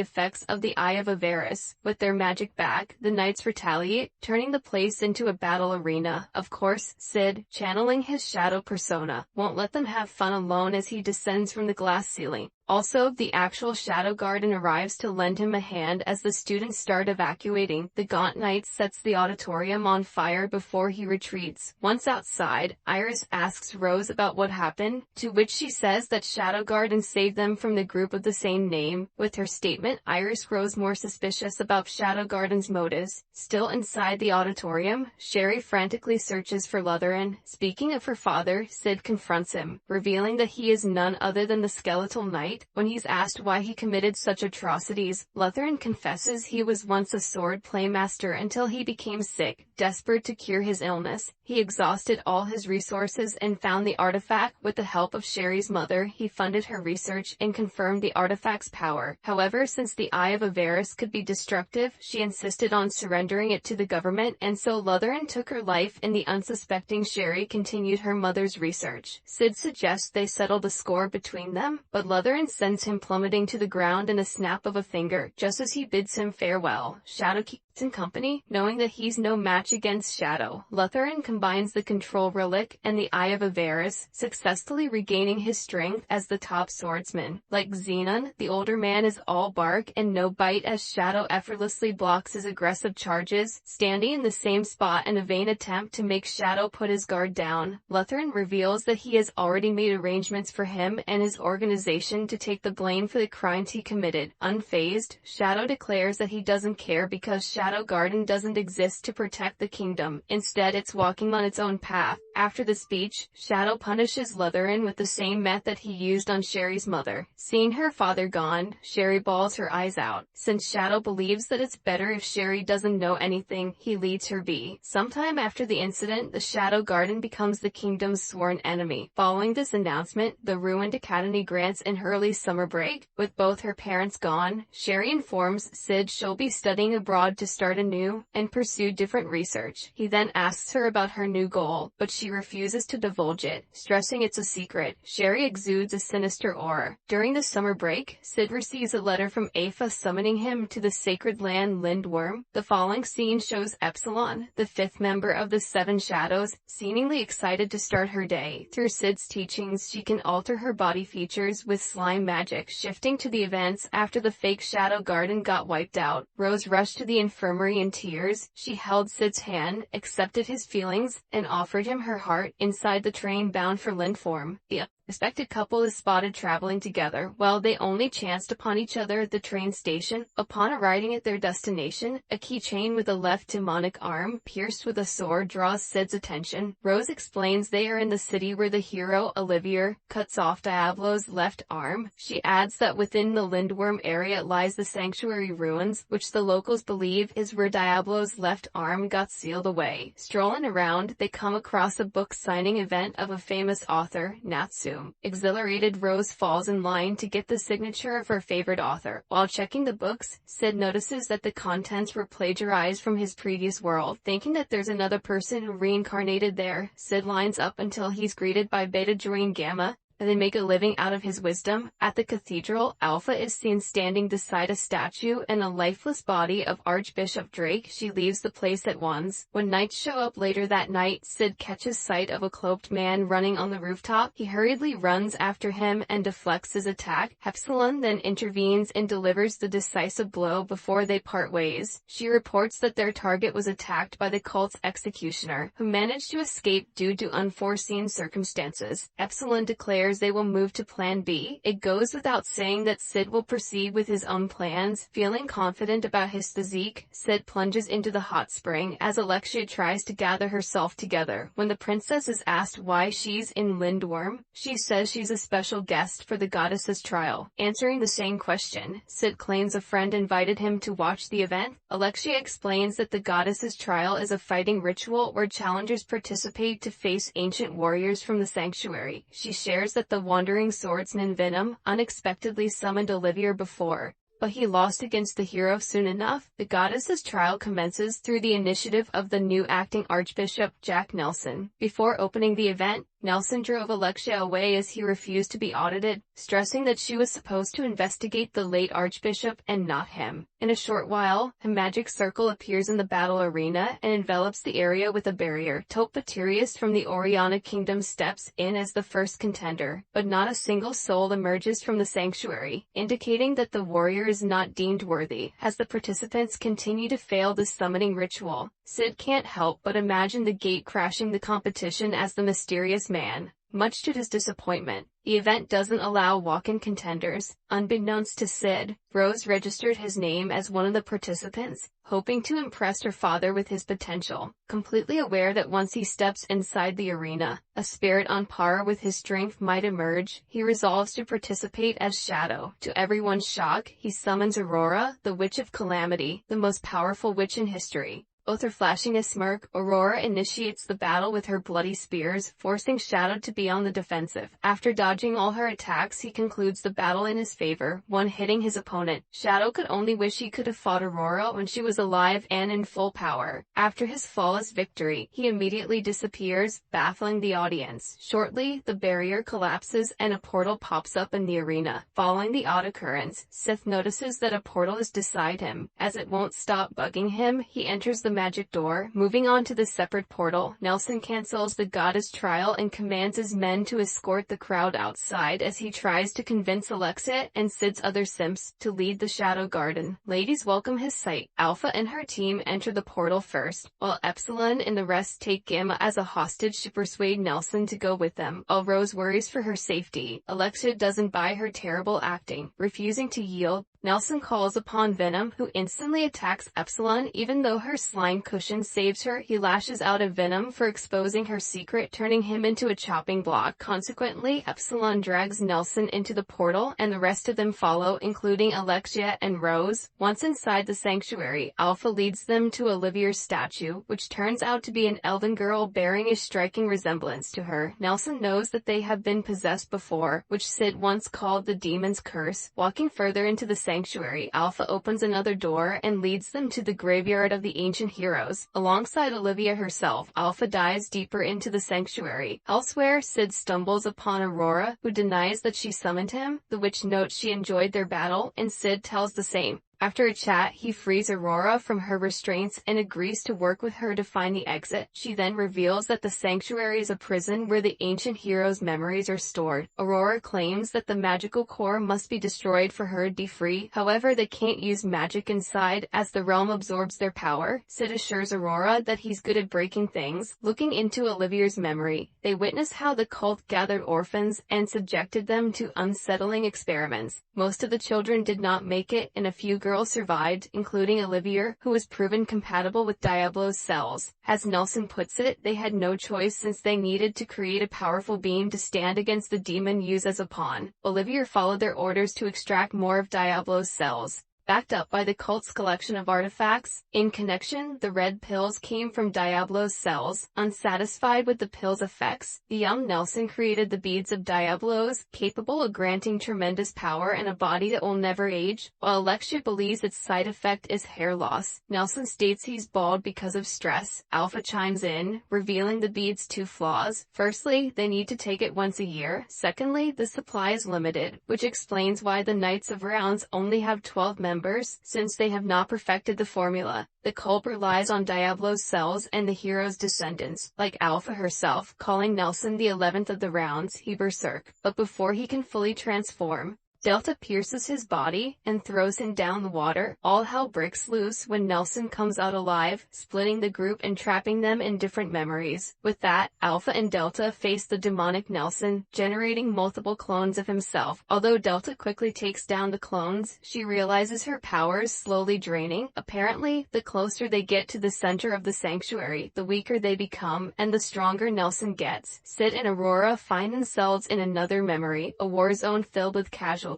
effects of the Eye of Avaris. With their magic back, the knights retaliate, turning the place into a battle arena. Of course, Sid, channeling his shadow persona, won't let them have fun alone as he descends from the glass ceiling. Also, the actual Shadow Garden arrives to lend him a hand as the students start evacuating. The Gaunt Knight sets the auditorium on fire before he retreats. Once outside, Iris asks Rose about what happened, to which she says that Shadow Garden saved them from the group of the same name. With her statement, Iris grows more suspicious about Shadow Garden's motives. Still inside the auditorium, Sherry frantically searches for Lutheran. Speaking of her father, Sid confronts him, revealing that he is none other than the Skeletal Knight. When he's asked why he committed such atrocities, Lutheran confesses he was once a sword playmaster until he became sick. Desperate to cure his illness, he exhausted all his resources and found the artifact. With the help of Sherry's mother, he funded her research and confirmed the artifact's power. However, since the Eye of Avaris could be destructive, she insisted on surrendering it to the government, and so Lutheran took her life and the unsuspecting Sherry continued her mother's research. Sid suggests they settle the score between them, but Lutheran sends him plummeting to the ground in a snap of a finger, just as he bids him farewell. Shadow keeps in company, knowing that he's no match against Shadow. Lutheran combines the Control Relic and the Eye of Avaris, successfully regaining his strength as the top swordsman. Like Xenon, the older man is all bark and no bite as Shadow effortlessly blocks his aggressive charges, standing in the same spot in a vain attempt to make Shadow put his guard down. Lutheran reveals that he has already made arrangements for him and his organization to take the blame for the crimes he committed. Unfazed, Shadow declares that he doesn't care because Shadow Garden doesn't exist to protect the kingdom. Instead, it's walking on its own path. After the speech, Shadow punishes Lutheran with the same method he used on Sherry's mother. Seeing her father gone, Sherry bawls her eyes out. Since Shadow believes that it's better if Sherry doesn't know anything, he leads her be. Sometime after the incident, the Shadow Garden becomes the kingdom's sworn enemy. Following this announcement, the ruined academy grants an early summer break. With both her parents gone, Sherry informs Sid she'll be studying abroad to start anew and pursue different research. He then asks her about her new goal, but she refuses to divulge it, stressing it's a secret. Sherry exudes a sinister aura. During the summer break, Sid receives a letter from Aoife summoning him to the sacred land Lindworm. The following scene shows Epsilon, the fifth member of the Seven Shadows, seemingly excited to start her day. Through Sid's teachings, she can alter her body features with slime magic. Shifting to the events after the fake Shadow Garden got wiped out, Rose rushed to the infirmary in tears. She held Sid's hand, accepted his feelings, and offered him her heart. Inside the train bound for Lindform, the suspected couple is spotted traveling together. While they only chanced upon each other at the train station, upon arriving at their destination, a keychain with a left demonic arm pierced with a sword draws Sid's attention. Rose explains they are in the city where the hero, Olivier, cuts off Diablo's left arm. She adds that within the Lindworm area lies the Sanctuary Ruins, which the locals believe is where Diablo's left arm got sealed away. Strolling around, they come across a book signing event of a famous author, Natsu. room. Exhilarated, Rose falls in line to get the signature of her favorite author. While checking the books, Sid notices that the contents were plagiarized from his previous world. Thinking that there's another person reincarnated there, Sid lines up until he's greeted by Beta joining Gamma, and they make a living out of his wisdom. At the cathedral, Alpha is seen standing beside a statue and a lifeless body of Archbishop Drake. She leaves the place at once. When knights show up later that night, Sid catches sight of a cloaked man running on the rooftop. He hurriedly runs after him and deflects his attack. Epsilon then intervenes and delivers the decisive blow before they part ways. She reports that their target was attacked by the cult's executioner, who managed to escape due to unforeseen circumstances. Epsilon declares they will move to Plan B. It goes without saying that Sid will proceed with his own plans. Feeling confident about his physique, Sid plunges into the hot spring as Alexia tries to gather herself together. When the princess is asked why she's in Lindworm, she says she's a special guest for the goddess's trial. Answering the same question, Sid claims a friend invited him to watch the event. Alexia explains that the goddess's trial is a fighting ritual where challengers participate to face ancient warriors from the sanctuary. She shares that the wandering swordsman Venom unexpectedly summoned Olivier before, but he lost against the hero soon enough. The goddess's trial commences through the initiative of the new acting Archbishop, Jack Nelson. Before opening the event, Nelson drove Alexia away as he refused to be audited, stressing that she was supposed to investigate the late Archbishop and not him. In a short while, a magic circle appears in the battle arena and envelops the area with a barrier. Taupe Batirius from the Oriana Kingdom steps in as the first contender, but not a single soul emerges from the sanctuary, indicating that the warrior is not deemed worthy. As the participants continue to fail the summoning ritual, Sid can't help but imagine the gate crashing the competition as the mysterious man. Much to his disappointment, the event doesn't allow walk-in contenders. Unbeknownst to Sid, Rose registered his name as one of the participants, hoping to impress her father with his potential. Completely aware that once he steps inside the arena, a spirit on par with his strength might emerge, he resolves to participate as Shadow. To everyone's shock, he summons Aurora, the Witch of Calamity, the most powerful witch in history. Both are flashing a smirk. Aurora initiates the battle with her bloody spears, forcing Shadow to be on the defensive. After dodging all her attacks, he concludes the battle in his favor, one hitting his opponent. Shadow could only wish he could have fought Aurora when she was alive and in full power. After his flawless victory, he immediately disappears, baffling the audience. Shortly, the barrier collapses and a portal pops up in the arena. Following the odd occurrence, Sith notices that a portal is beside him. As it won't stop bugging him, he enters the magic door. Moving on to the separate portal, Nelson cancels the goddess trial and commands his men to escort the crowd outside as he tries to convince Alexia and Sid's other simps to lead the Shadow Garden. Ladies welcome his sight. Alpha and her team enter the portal first, while Epsilon and the rest take Gamma as a hostage to persuade Nelson to go with them. While Rose worries for her safety, Alexia doesn't buy her terrible acting. Refusing to yield, Nelson calls upon Venom, who instantly attacks Epsilon. Even though her slime cushion saves her, he lashes out at Venom for exposing her secret, turning him into a chopping block. Consequently, Epsilon drags Nelson into the portal, and the rest of them follow, including Alexia and Rose. Once inside the sanctuary, Alpha leads them to Olivier's statue, which turns out to be an elven girl bearing a striking resemblance to her. Nelson knows that they have been possessed before, which Sid once called the demon's curse. Walking further into the sanctuary, Alpha opens another door and leads them to the graveyard of the ancient heroes. Alongside Olivia herself, Alpha dives deeper into the sanctuary. Elsewhere, Sid stumbles upon Aurora, who denies that she summoned him. The witch notes she enjoyed their battle, and Sid tells the same. After a chat, he frees Aurora from her restraints and agrees to work with her to find the exit. She then reveals that the sanctuary is a prison where the ancient heroes' memories are stored. Aurora claims that the magical core must be destroyed for her to be free. However, they can't use magic inside as the realm absorbs their power. Sid assures Aurora that he's good at breaking things. Looking into Olivier's memory, they witness how the cult gathered orphans and subjected them to unsettling experiments. Most of the children did not make it, and a few girls survived, including Olivier, who was proven compatible with Diablo's cells. As Nelson puts it, they had no choice since they needed to create a powerful beam to stand against the demon used as a pawn. Olivier followed their orders to extract more of Diablo's cells. backed up by the cult's collection of artifacts. In connection, the red pills came from Diablo's cells. Unsatisfied with the pill's effects, the young Nelson created the beads of Diablos, capable of granting tremendous power and a body that will never age. While Alexia believes its side effect is hair loss, Nelson states he's bald because of stress. Alpha chimes in, revealing the bead's two flaws. Firstly, they need to take it once a year. Secondly, the supply is limited, which explains why the Knights of Rounds only have 12 members, since they have not perfected the formula. The cult relies on Diablo's cells and the hero's descendants, like Alpha herself, calling Nelson the 11th of the rounds. He berserk, but before he can fully transform, Delta pierces his body and throws him down the water. All hell breaks loose when Nelson comes out alive, splitting the group and trapping them in different memories. With that, Alpha and Delta face the demonic Nelson, generating multiple clones of himself. Although Delta quickly takes down the clones, she realizes her powers slowly draining. Apparently, the closer they get to the center of the sanctuary, the weaker they become, and the stronger Nelson gets. Sid and Aurora find themselves in another memory, a war zone filled with casualties.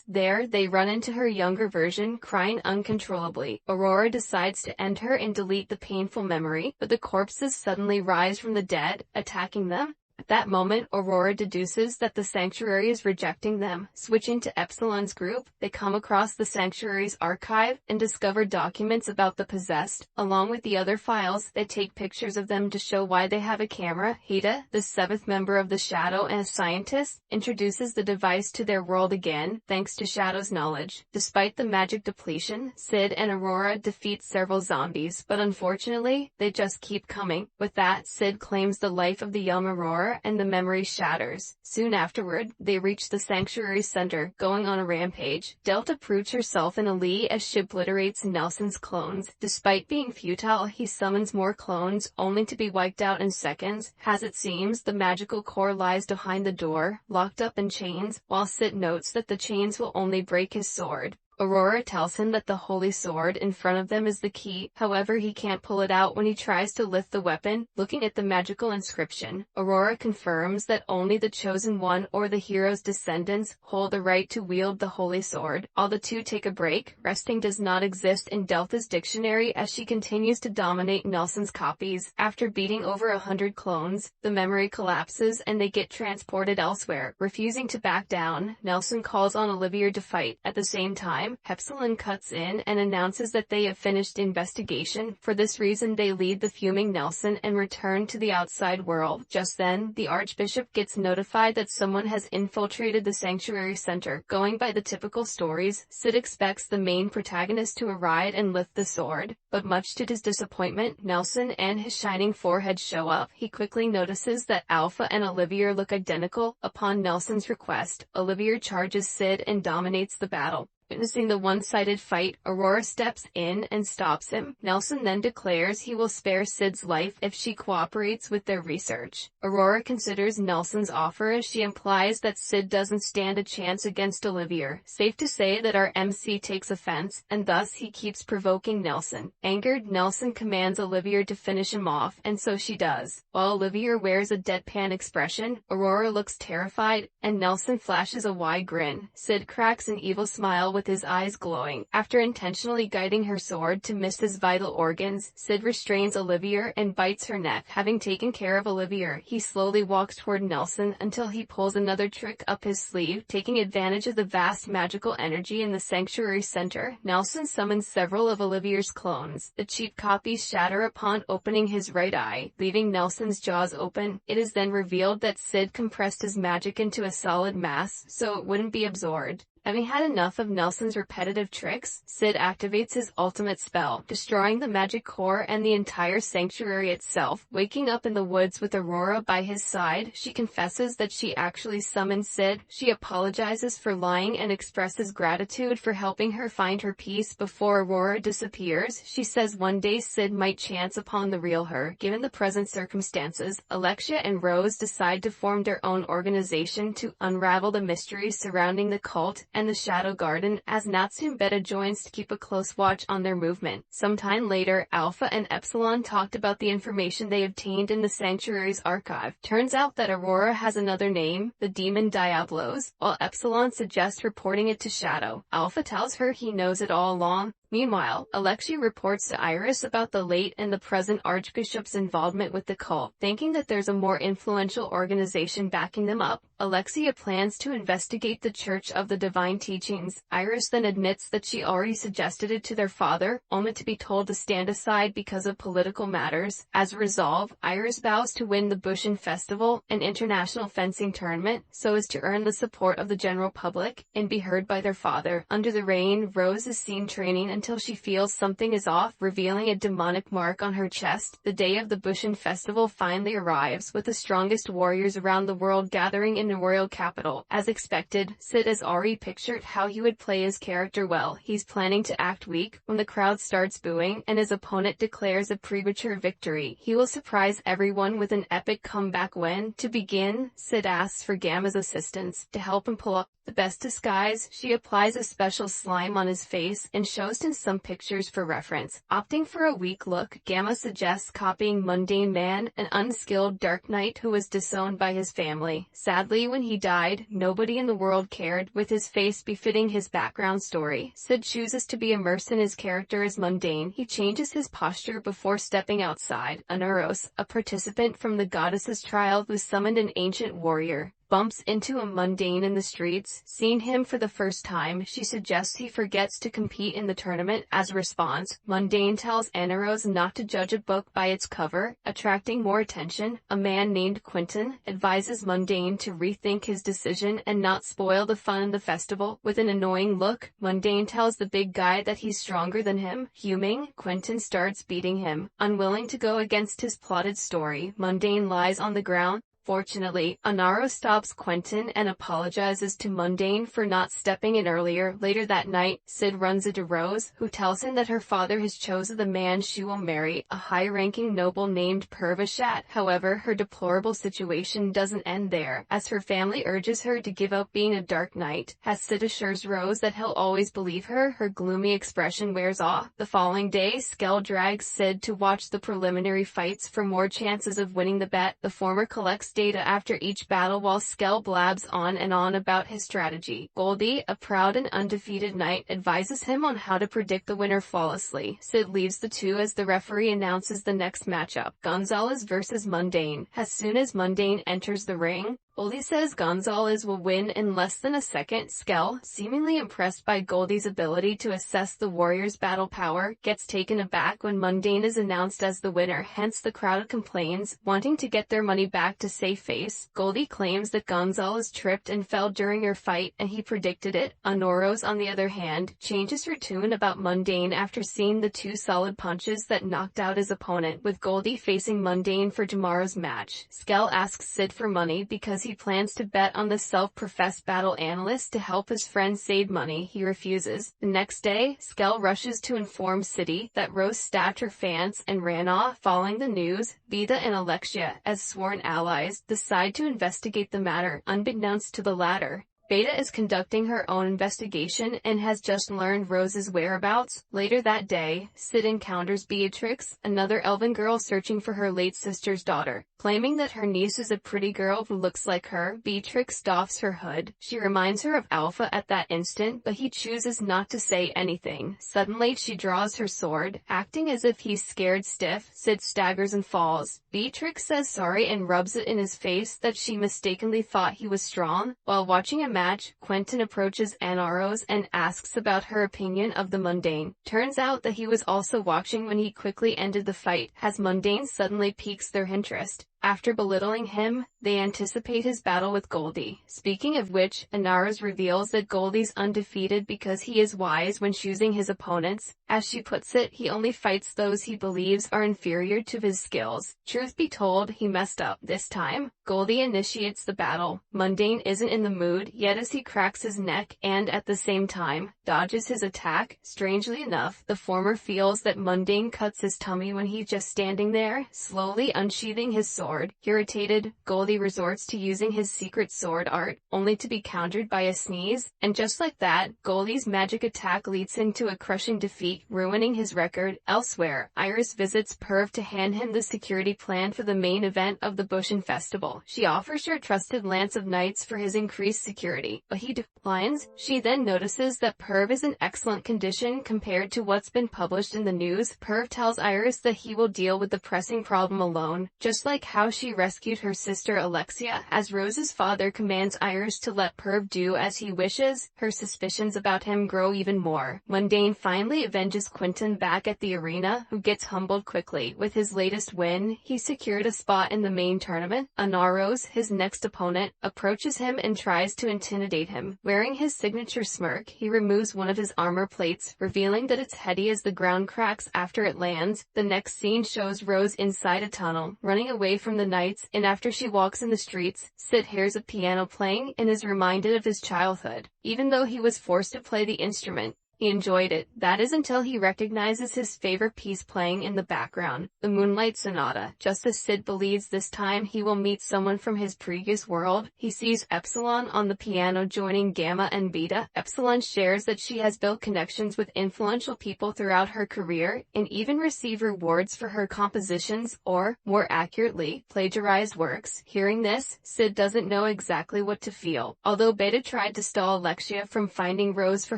There, they run into her younger version, crying uncontrollably. Aurora decides to end her and delete the painful memory, but the corpses suddenly rise from the dead, attacking them. At that moment, Aurora deduces that the Sanctuary is rejecting them. Switching to Epsilon's group, they come across the Sanctuary's archive and discover documents about the possessed. Along with the other files, they take pictures of them to show why they have a camera. Hida, the 7th member of the Shadow and a scientist, introduces the device to their world again, thanks to Shadow's knowledge. Despite the magic depletion, Sid and Aurora defeat several zombies, but unfortunately, they just keep coming. With that, Sid claims the life of the young Aurora, and the memory shatters. Soon afterward, they reach the Sanctuary Center, going on a rampage. Delta proves herself in a Lee as she obliterates Nelson's clones. Despite being futile, he summons more clones, only to be wiped out in seconds. As it seems, the magical core lies behind the door, locked up in chains, while Sid notes that the chains will only break his sword. Aurora tells him that the holy sword in front of them is the key, however he can't pull it out when he tries to lift the weapon. Looking at the magical inscription, Aurora confirms that only the Chosen One or the hero's descendants hold the right to wield the holy sword. All the two take a break. Resting does not exist in Delta's dictionary as she continues to dominate Nelson's copies. After beating over 100 clones, the memory collapses and they get transported elsewhere. Refusing to back down, Nelson calls on Olivier to fight. At the same time, Epsilon cuts in and announces that they have finished investigation. For this reason, they lead the fuming Nelson and return to the outside world. Just then, the Archbishop gets notified that someone has infiltrated the Sanctuary Center. Going by the typical stories, Sid expects the main protagonist to arrive and lift the sword, but much to his disappointment, Nelson and his shining forehead show up. He quickly notices that Alpha and Olivier look identical. Upon Nelson's request, Olivier charges Sid and dominates the battle. Witnessing the one-sided fight, Aurora steps in and stops him. Nelson then declares he will spare Sid's life if she cooperates with their research. Aurora considers Nelson's offer as she implies that Sid doesn't stand a chance against Olivier. Safe to say that our MC takes offense, and thus he keeps provoking Nelson. Angered, Nelson commands Olivier to finish him off, and so she does. While Olivier wears a deadpan expression, Aurora looks terrified, and Nelson flashes a wide grin. Sid cracks an evil smile with his eyes glowing. After intentionally guiding her sword to miss his vital organs, Sid restrains Olivier and bites her neck. Having taken care of Olivier, he slowly walks toward Nelson until he pulls another trick up his sleeve. Taking advantage of the vast magical energy in the Sanctuary Center, Nelson summons several of Olivier's clones. The cheap copies shatter upon opening his right eye, leaving Nelson's jaws open. It is then revealed that Sid compressed his magic into a solid mass, so it wouldn't be absorbed. Having had enough of Nelson's repetitive tricks, Sid activates his ultimate spell, destroying the magic core and the entire sanctuary itself. Waking up in the woods with Aurora by his side, she confesses that she actually summoned Sid. She apologizes for lying and expresses gratitude for helping her find her peace before Aurora disappears. She says one day Sid might chance upon the real her. Given the present circumstances, Alexia and Rose decide to form their own organization to unravel the mysteries surrounding the cult. and the Shadow Garden, as Natsume Beta joins to keep a close watch on their movement. Sometime later, Alpha and Epsilon talked about the information they obtained in the Sanctuary's archive. Turns out that Aurora has another name, the Demon Diablos, while Epsilon suggests reporting it to Shadow. Alpha tells her he knows it all along. Meanwhile, Alexia reports to Iris about the late and the present Archbishop's involvement with the cult. Thinking that there's a more influential organization backing them up, Alexia plans to investigate the Church of the Divine Teachings. Iris then admits that she already suggested it to their father, only to be told to stand aside because of political matters. As a resolve, Iris vows to win the Bushin Festival, an international fencing tournament, so as to earn the support of the general public and be heard by their father. Under the rain, Rose is seen training until she feels something is off, revealing a demonic mark on her chest. The day of the Bushin Festival finally arrives, with the strongest warriors around the world gathering in the royal capital. As expected, Sid has already pictured how he would play his character well. He's planning to act weak when the crowd starts booing and his opponent declares a premature victory. He will surprise everyone with an epic comeback when, to begin, Sid asks for Gamma's assistance to help him pull off the best disguise. She applies a special slime on his face and shows him some pictures for reference. Opting for a weak look, Gamma suggests copying Mundane Man, an unskilled Dark Knight who was disowned by his family. Sadly, when he died, nobody in the world cared, with his face befitting his background story. Sid chooses to be immersed in his character as Mundane. He changes his posture before stepping outside. Anuros, a participant from the goddess's trial who summoned an ancient warrior, bumps into a Mundane in the streets. Seeing him for the first time, she suggests he forgets to compete in the tournament. As a response, Mundane tells Aneros not to judge a book by its cover, attracting more attention. A man named Quentin advises Mundane to rethink his decision and not spoil the fun of the festival. With an annoying look, Mundane tells the big guy that he's stronger than him. Fuming, Quentin starts beating him. Unwilling to go against his plotted story, Mundane lies on the ground. Fortunately, Anaro stops Quentin and apologizes to Mundane for not stepping in earlier. Later that night, Sid runs into Rose, who tells him that her father has chosen the man she will marry, a high-ranking noble named Purvishat. However, her deplorable situation doesn't end there, as her family urges her to give up being a Dark Knight. As Sid assures Rose that he'll always believe her, her gloomy expression wears off. The following day, Skell drags Sid to watch the preliminary fights for more chances of winning the bet. The former collects data after each battle while Skell blabs on and on about his strategy. Goldie, a proud and undefeated knight, advises him on how to predict the winner flawlessly. Sid leaves the two as the referee announces the next matchup, Gonzalez versus Mundane. As soon as Mundane enters the ring, Goldie says Gonzalez will win in less than a second. Skell, seemingly impressed by Goldie's ability to assess the warrior's battle power, gets taken aback when Mundane is announced as the winner, hence the crowd complains, wanting to get their money back to save face. Goldie claims that Gonzalez tripped and fell during her fight, and he predicted it. Honoros, on the other hand, changes her tune about Mundane after seeing the two solid punches that knocked out his opponent, with Goldie facing Mundane for tomorrow's match. Skell asks Sid for money because he plans to bet on the self-professed battle analyst to help his friend save money. He refuses. The next day, Skell rushes to inform City that Rose stabbed her fans and ran off. Following the news, Vida and Alexia, as sworn allies, decide to investigate the matter. Unbeknownst to the latter, Beta is conducting her own investigation and has just learned Rose's whereabouts. Later that day, Sid encounters Beatrix, another elven girl searching for her late sister's daughter. Claiming that her niece is a pretty girl who looks like her, Beatrix doffs her hood. She reminds her of Alpha at that instant, but he chooses not to say anything. Suddenly, she draws her sword, acting as if he's scared stiff. Sid staggers and falls. Beatrix says sorry and rubs it in his face that she mistakenly thought he was strong. While watching a match, Quentin approaches Anaros and asks about her opinion of the Mundane. Turns out that he was also watching when he quickly ended the fight, as Mundane suddenly piques their interest. After belittling him, they anticipate his battle with Goldie. Speaking of which, Anaros reveals that Goldie's undefeated because he is wise when choosing his opponents. As she puts it, he only fights those he believes are inferior to his skills. Truth be told, he messed up this time. Goldie initiates the battle. Mundane isn't in the mood, yet as he cracks his neck and, at the same time, dodges his attack. Strangely enough, the former feels that Mundane cuts his tummy when he's just standing there, slowly unsheathing his sword. sword. Irritated, Goldie resorts to using his secret sword art, only to be countered by a sneeze, and just like that, Goldie's magic attack leads him to a crushing defeat, ruining his record. Elsewhere, Iris visits Perv to hand him the security plan for the main event of the Bushin Festival. She offers her trusted lance of knights for his increased security, but he declines. She then notices that Perv is in excellent condition compared to what's been published in the news. Perv tells Iris that he will deal with the pressing problem alone, just like how she rescued her sister Alexia. As Rose's father commands Iris to let Perv do as he wishes, her suspicions about him grow even more. Mundane finally avenges Quentin back at the arena, who gets humbled quickly. With his latest win, he secured a spot in the main tournament. Anaros, his next opponent, approaches him and tries to intimidate him. Wearing his signature smirk, he removes one of his armor plates, revealing that it's heady as the ground cracks after it lands. The next scene shows Rose inside a tunnel, running away from the knights, and after she walks in the streets, Sid hears a piano playing and is reminded of his childhood. Even though he was forced to play the instrument, he enjoyed it. That is until he recognizes his favorite piece playing in the background, the Moonlight Sonata. Just as Sid believes this time he will meet someone from his previous world, he sees Epsilon on the piano joining Gamma and Beta. Epsilon shares that she has built connections with influential people throughout her career, and even received rewards for her compositions, or, more accurately, plagiarized works. Hearing this, Sid doesn't know exactly what to feel. Although Beta tried to stall Alexia from finding Rose for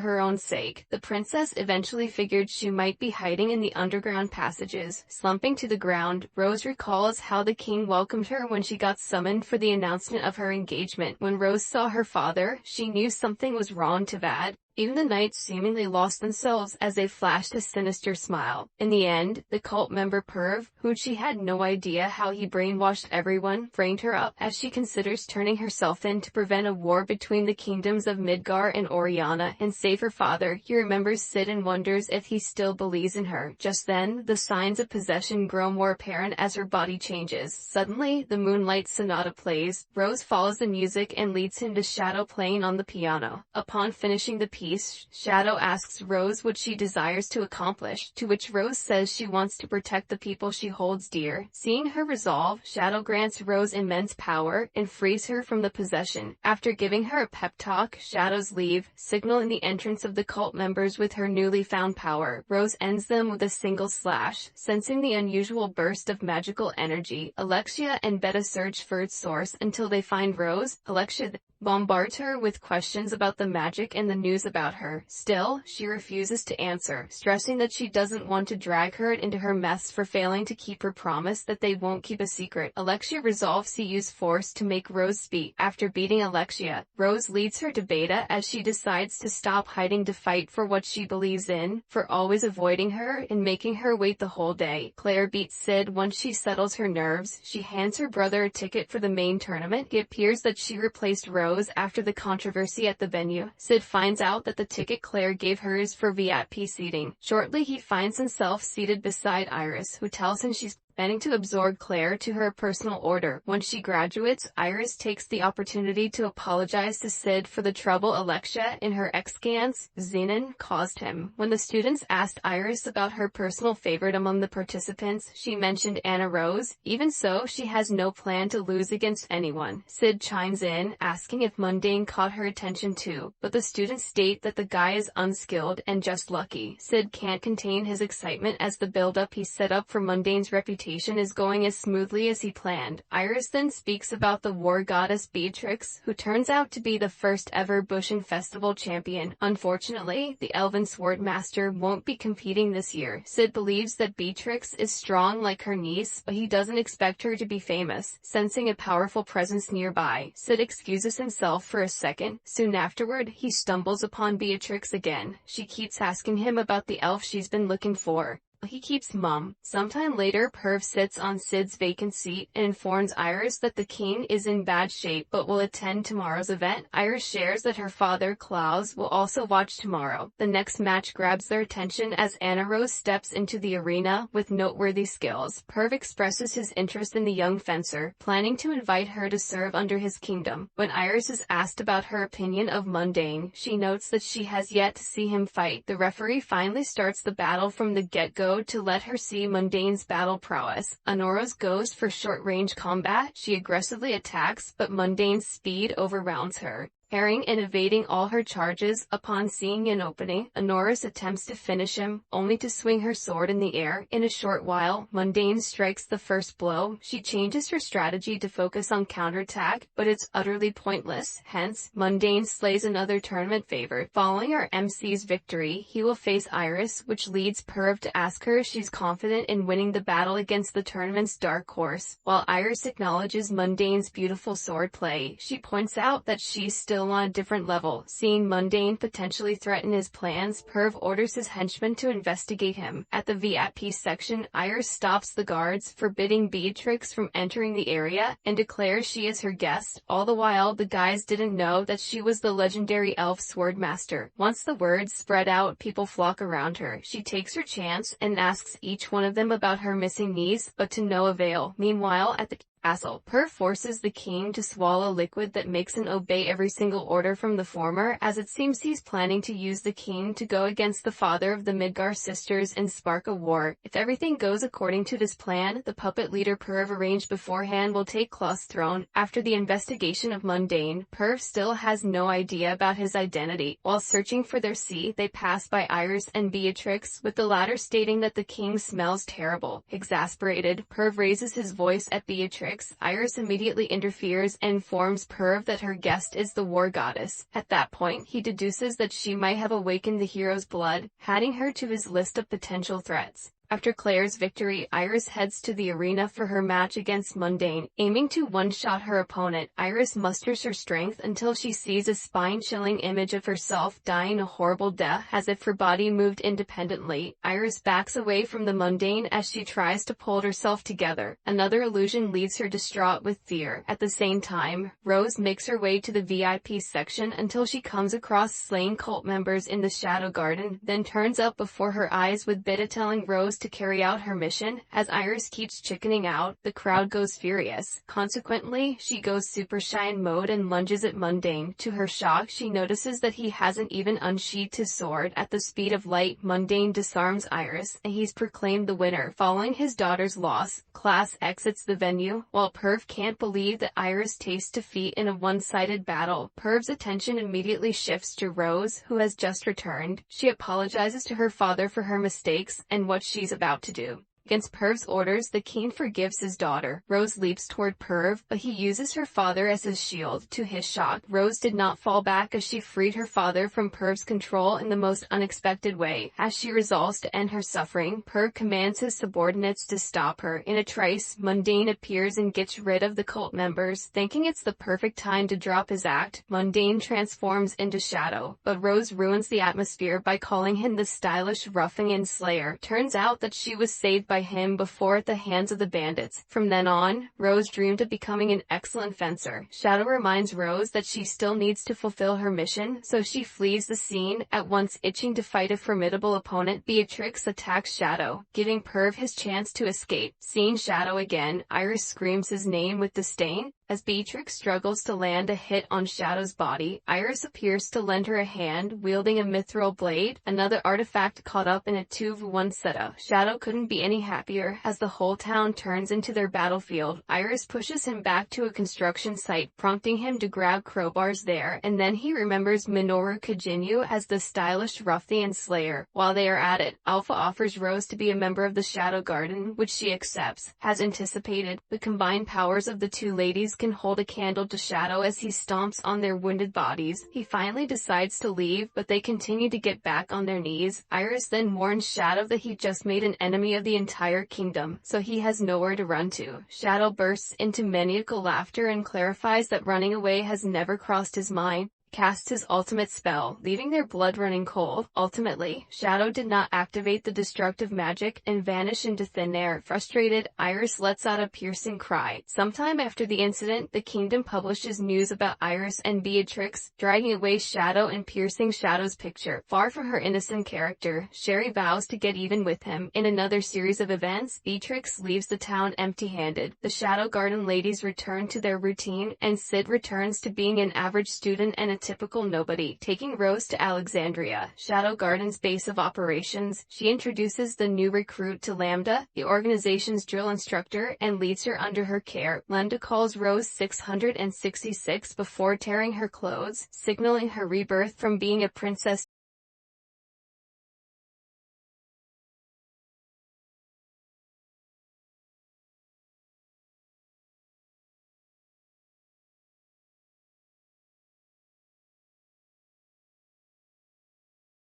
her own sake, the princess eventually figured she might be hiding in the underground passages. Slumping to the ground, Rose recalls how the king welcomed her when she got summoned for the announcement of her engagement. When Rose saw her father, she knew something was wrong. To Vad, even the knights seemingly lost themselves as they flashed a sinister smile. In the end, the cult member Perv, who she had no idea how he brainwashed everyone, framed her up as she considers turning herself in to prevent a war between the kingdoms of Midgar and Oriana and save her father. He remembers Sid and wonders if he still believes in her. Just then, the signs of possession grow more apparent as her body changes. Suddenly, the Moonlight Sonata plays. Rose follows the music and leads him to Shadow playing on the piano. Upon finishing the piece, Shadow asks Rose what she desires to accomplish, to which Rose says she wants to protect the people she holds dear. Seeing her resolve, Shadow grants Rose immense power and frees her from the possession. After giving her a pep talk, Shadows leave, signaling the entrance of the cult members with her newly found power. Rose ends them with a single slash. Sensing the unusual burst of magical energy, Alexia and Beta search for its source until they find Rose. Alexia bombards her with questions about the magic and the news about her. Still, she refuses to answer, stressing that she doesn't want to drag her into her mess for failing to keep her promise that they won't keep a secret. Alexia resolves to use force to make Rose speak. After beating Alexia, Rose leads her to Beta as she decides to stop hiding to fight for what she believes in, for always avoiding her and making her wait the whole day. Claire beats Sid once she settles her nerves. She hands her brother a ticket for the main tournament. It appears that she replaced Rose after the controversy at the venue. Sid finds out that the ticket Claire gave her is for VIP seating. Shortly he finds himself seated beside Iris, who tells him she's planning to absorb Claire to her personal order. Once she graduates, Iris takes the opportunity to apologize to Sid for the trouble Alexia and her ex-Gans, Zenon, caused him. When the students asked Iris about her personal favorite among the participants, she mentioned Anna Rose. Even so, she has no plan to lose against anyone. Sid chimes in, asking if Mundane caught her attention too, but the students state that the guy is unskilled and just lucky. Sid can't contain his excitement as the build-up he set up for Mundane's reputation is going as smoothly as he planned. Iris then speaks about the war goddess Beatrix, who turns out to be the first ever Bushin Festival champion. Unfortunately, the Elven Sword Master won't be competing this year. Sid believes that Beatrix is strong like her niece, but he doesn't expect her to be famous. Sensing a powerful presence nearby, Sid excuses himself for a second. Soon afterward, he stumbles upon Beatrix again. She keeps asking him about the elf she's been looking for. He keeps mum. Sometime later, Perv sits on Sid's vacant seat and informs Iris that the king is in bad shape but will attend tomorrow's event. Iris shares that her father, Klaus, will also watch tomorrow. The next match grabs their attention as Anna Rose steps into the arena with noteworthy skills. Perv expresses his interest in the young fencer, planning to invite her to serve under his kingdom. When Iris is asked about her opinion of Mundane, she notes that she has yet to see him fight. The referee finally starts the battle from the get-go go to let her see Mundane's battle prowess. Honora's goes for short-range combat. She aggressively attacks, but Mundane's speed overwhelms her, parrying and evading all her charges. Upon seeing an opening, Honoris attempts to finish him, only to swing her sword in the air. In a short while, Mundane strikes the first blow. She changes her strategy to focus on counterattack, but it's utterly pointless. Hence, Mundane slays another tournament favorite. Following our MC's victory, he will face Iris, which leads Perv to ask her if she's confident in winning the battle against the tournament's dark horse. While Iris acknowledges Mundane's beautiful sword play, she points out that she's still on a different level. Seeing Mundane potentially threaten his plans, Perv orders his henchmen to investigate him. At the VIP section, Iris stops the guards, forbidding Beatrix from entering the area, and declares she is her guest. All the while, the guys didn't know that she was the legendary elf swordmaster. Once the word spread out, people flock around her. She takes her chance and asks each one of them about her missing niece, but to no avail. Meanwhile, at the castle, Perv forces the king to swallow liquid that makes him obey every single order from the former, as it seems he's planning to use the king to go against the father of the Midgar sisters and spark a war. If everything goes according to this plan, the puppet leader Perv arranged beforehand will take Klaus' throne. After the investigation of Mundane, Perv still has no idea about his identity. While searching for their seat, they pass by Iris and Beatrix, with the latter stating that the king smells terrible. Exasperated, Perv raises his voice at Beatrix. Iris immediately interferes and informs Perv that her guest is the war goddess. At that point, he deduces that she might have awakened the hero's blood, adding her to his list of potential threats. After Claire's victory, Iris heads to the arena for her match against Mundane. Aiming to one-shot her opponent, Iris musters her strength until she sees a spine-chilling image of herself dying a horrible death as if her body moved independently. Iris backs away from the Mundane as she tries to pull herself together. Another illusion leaves her distraught with fear. At the same time, Rose makes her way to the VIP section until she comes across slain cult members in the Shadow Garden, then turns up before her eyes with Beta telling Rose to carry out her mission. As Iris keeps chickening out, the crowd goes furious. Consequently, she goes Super Saiyan mode and lunges at Mundane. To her shock, she notices that he hasn't even unsheathed his sword. At the speed of light, Mundane disarms Iris, and he's proclaimed the winner. Following his daughter's loss, Klaus exits the venue. While Perv can't believe that Iris tastes defeat in a one-sided battle, Perv's attention immediately shifts to Rose, who has just returned. She apologizes to her father for her mistakes and what she's about to do. Against Perv's orders, the king forgives his daughter. Rose leaps toward Perv, but he uses her father as his shield. To his shock, Rose did not fall back as she freed her father from Perv's control in the most unexpected way. As she resolves to end her suffering, Perv commands his subordinates to stop her. In a trice, Mundane appears and gets rid of the cult members. Thinking it's the perfect time to drop his act, Mundane transforms into Shadow, but Rose ruins the atmosphere by calling him the stylish ruffian slayer. Turns out that she was saved by him before at the hands of the bandits. From then on, Rose dreamed of becoming an excellent fencer. Shadow reminds Rose that she still needs to fulfill her mission, so she flees the scene, at once itching to fight a formidable opponent. Beatrix attacks Shadow, giving Perv his chance to escape. Seeing Shadow again, Iris screams his name with disdain. As Beatrix struggles to land a hit on Shadow's body, Iris appears to lend her a hand, wielding a mithril blade, another artifact caught up in a 2v1 setup. Shadow couldn't be any happier, as the whole town turns into their battlefield. Iris pushes him back to a construction site, prompting him to grab crowbars there, and then he remembers Minoru Kajinu as the stylish ruffian slayer. While they are at it, Alpha offers Rose to be a member of the Shadow Garden, which she accepts. As anticipated, the combined powers of the two ladies can hold a candle to Shadow as he stomps on their wounded bodies. He finally decides to leave, but they continue to get back on their knees. Iris then warns Shadow that he just made an enemy of the entire kingdom, so he has nowhere to run to. Shadow bursts into maniacal laughter and clarifies that running away has never crossed his mind. Casts his ultimate spell, leaving their blood running cold. Ultimately, Shadow did not activate the destructive magic and vanish into thin air. Frustrated, Iris lets out a piercing cry. Sometime after the incident, the kingdom publishes news about Iris and Beatrix, dragging away Shadow and piercing Shadow's picture. Far from her innocent character, Sherry vows to get even with him. In another series of events, Beatrix leaves the town empty-handed. The Shadow Garden ladies return to their routine, and Sid returns to being an average student and a a typical nobody, taking Rose to Alexandria, Shadow Garden's base of operations. She introduces the new recruit to Lambda, the organization's drill instructor, and leads her under her care. Lambda calls Rose 666 before tearing her clothes, signaling her rebirth from being a princess